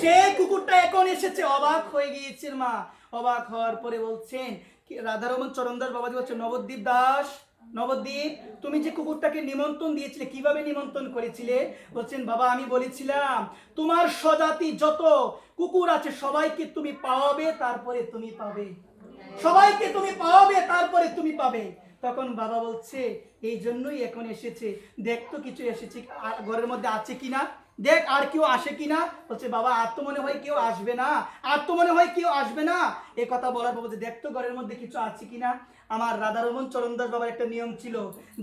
Speaker 1: সেই কুকুরটা এখন এসেছে। অবাক হয়ে গিয়েছেন মা। অবাক হওয়ার পরে বলছেন, রাধারমণ চরণদাস বাবাজি বলছে, নবদ্বীপ তুমি যে কুকুরটাকে নিমন্ত্রণ দিয়েছিলে, কিভাবে নিমন্ত্রণ করেছিলে? বলছেন, বাবা আমি বলেছিলাম তোমার স্বজাতি যত কুকুর আছে সবাইকে তুমি পাওয়াবে, তারপরে তুমি পাবে। তখন বাবা বলছে, এই জন্যই এখন এসেছে, দেখতো কিছু এসেছে ঘরের মধ্যে আছে কিনা। দেখ আর কেউ আসে কিনা। বলছে বাবা আর তো মনে হয় কেউ আসবে না, আর তো মনে হয় কেউ আসবে না। এই কথা বলার পর বলছে দেখ তো ঘরের মধ্যে কিছু আছে কিনা। আমার রাধারমন চরণদাস বাবার একটা নিয়ম ছিল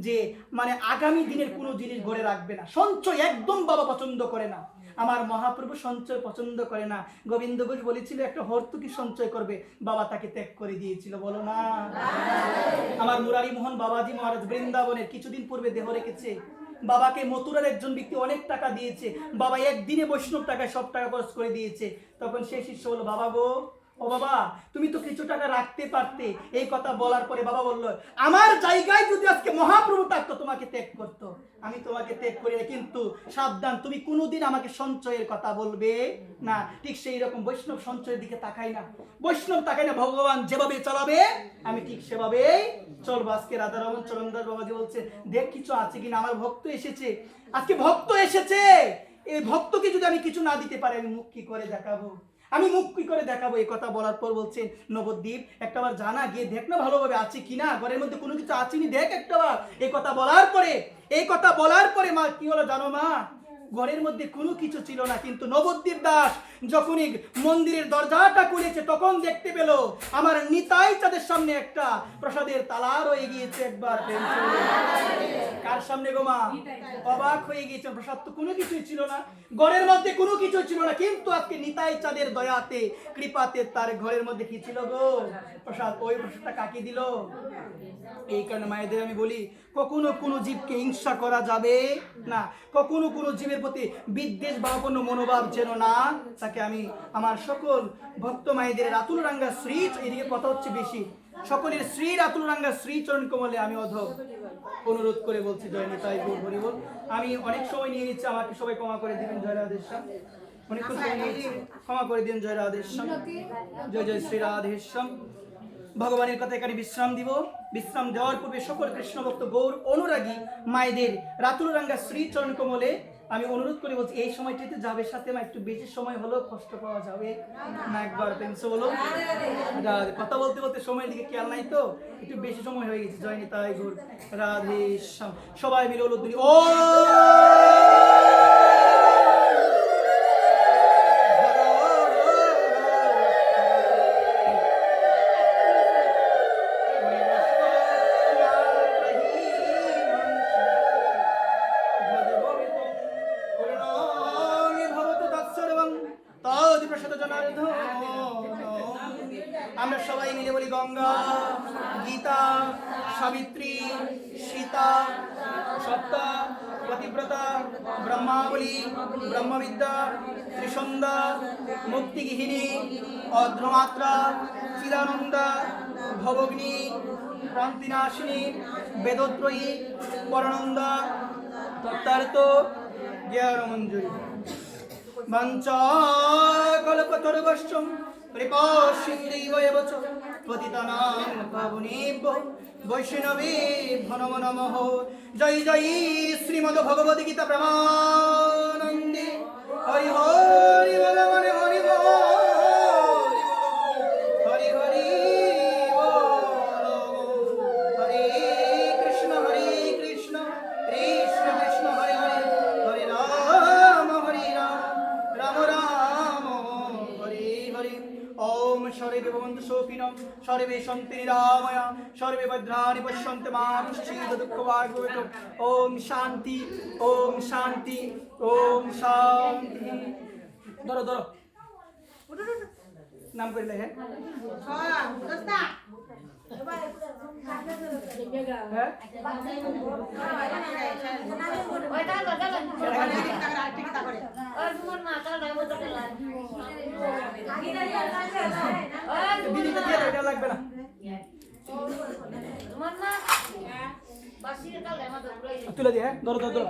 Speaker 1: যে মানে আগামী দিনের কোনো জিনিস ঘরে রাখবে না, সঞ্চয় একদম বাবা পছন্দ করে না। আমার মহাপ্রভু সঞ্চয় পছন্দ করে না। গোবিন্দ ঘোষ বলেছিল একটা হর্তুকি সঞ্চয় করবে, বাবা তাকে ত্যাগ করে দিয়েছিল, বলো না। আমার মুরারি মোহন বাবাজি মহারাজ বৃন্দাবনের কিছুদিন পূর্বে দেহ রেখেছে। বাবাকে মথুরার একজন ব্যক্তি অনেক টাকা দিয়েছে, বাবা একদিনে বৈষ্ণব টাকায় সব টাকা খরচ করে দিয়েছে। তখন সেই শিষ্য বলল বাবা গো, ও বাবা তুমি তো কিছু টাকা রাখতে পারতে। এই কথা বলার পরে বাবা বলল আমার জায়গায় যদি আজকে মহাপ্রভু থাকতো তোমাকে ত্যাগ করতো, আমি তোমাকে ত্যাগ করি না, কিন্তু সাবধান তুমি কোনোদিন আমাকে সঞ্চয়ের কথা বলবে না। ঠিক সেই রকম বৈষ্ণব সঞ্চয়ের দিকে তাকাই না, বৈষ্ণব তাকাই না, ভগবান যেভাবে চালাবে আমি ঠিক সেভাবেই চলবো। আজকে রাধারমন চরণদাস বাবাজি বলছে দেখ কিছু আছে কিনা, আমার ভক্ত এসেছে, আজকে ভক্ত এসেছে, এই ভক্তকে যদি আমি কিছু না দিতে পারি আমি মুখ কি করে দেখাবো, আমি মুখ কি করে দেখাবো। এই কথা বলার পর বলছেন নবদ্বীপ একটাবার জানা গিয়ে দেখ না ভালোভাবে আছে কিনা, ঘরের মধ্যে কোনো কিছু আছে নি দেখ একটাবার। এই কথা বলার পরে মা কি হলো জানো মা, ঘরের মধ্যে কোনো কিছু ছিল না, কিন্তু নবদ্বীপ দাস যখনই মন্দিরের দরজাটা খুলেছে তখন দেখতে পেল আমার নিতাই চাঁদের সামনে একটা প্রসাদের তালা রয়ে গিয়েছে। একবার কার সামনে গো মা? অবাক হয়ে গিয়েছে, প্রসাদ তো কোনো কিছুই ছিল না, ঘরের মধ্যে কোনো কিছু ছিল না, কিন্তু আজকে নিতাই চাঁদের দয়াতে কৃপাতে তার ঘরের মধ্যে কি ছিল গো? প্রসাদ। ওই প্রসাদটা কাকে দিল? এই কারণে মায়েদের আমি বলি কখনো কোনো জীবকে হিংসা করা যাবে না, কখনো কোনো জীবের প্রতি বিদ্বেষ বা কোনো মনোভাব যেন না তাকে। আমি আমার সকল ভক্ত মায়েদের রাতুল রাঙ্গা শ্রী, এদিকে কথা হচ্ছে বেশি, সকলের শ্রী রাতুল রাঙ্গা শ্রী চরণ কমলে আমি অধম অনুরোধ করে বলছি জয় নিতাই গৌর হরি বল। আমি অনেক সময় নিয়ে নিচ্ছি, আমাকে সবাই ক্ষমা করে দিবেন। জয় রাধেশ্যাম, অনেকক্ষণ সময় নিয়েছি, ক্ষমা করে দিন। জয় রাধেশ্যাম, জয় জয় শ্রী রাধেশ্যাম। ভগবানের কথা এখানে বিশ্রাম দিব। বিশ্রাম দেওয়ার পূর্বে সকল কৃষ্ণ ভক্ত গৌর অনুরাগী মায়েদের রাতুল রাঙ্গা শ্রী চরণ কমলে আমি অনুরোধ করে বলছি এই সময়টিতে যাবে সাথে মা একটু বেশি সময় হলেও কষ্ট পাওয়া যাবে না। একবার পেন্সো বলো, কথা বলতে বলতে সময়ের দিকে খেয়াল নাই তো, একটু বেশি সময় হয়ে গেছে। জয় নিতাই গৌর রাধে শ্যাম। সবাই মিলে হলো ও আমরা সবাই মিলে বলি গঙ্গা, গীতা, সাবিত্রী, সীতা, সত্তা, পতিব্রতা, ব্রহ্মাবলী, ব্রহ্মবিদ্যা, ত্রিসন্ধ্যা, মুক্তিগৃহিণী, অদ্রমাত্রা, চিদানন্দা, ভবগ্নি, ক্রান্তিনাশিনী, বেদত্রয়ী, পরানন্দা, তত্ত্বার্থ, জ্ঞানমঞ্জুরি, বাঞ্ছা কল্পতরুভ্যশ্চ কৃপা সিন্ধৈব এব চ পতিতানাং পাবনেভ্যো বৈষ্ণবেভ্যো নমো নমঃ। জয় জয় শ্রীমদ্ ভগবদ্ গীতা প্রেমানন্দে। হরি হরি বল হরি হরি বল, হরি হরি বল। হরে কৃষ্ণ কৃষ্ণ কৃষ্ণ হরে হরে, হরে রাম রাম রাম হরে হরে। ওম সর্বে ভবন্তু সুখিনঃ, সর্বে সন্তু নিরাময়া, সর্বে ভদ্রাণি পশ্যন্তু মা কশ্চিৎ দুঃখভাগ্ ভবেৎ। ওম শান্তি, ওম শান্তি, ওম শান্তি। ধরো ধরো নাম করে লেখেন। লাগবে না, তুলে দিয়ে। ধরো ধরো ধরো,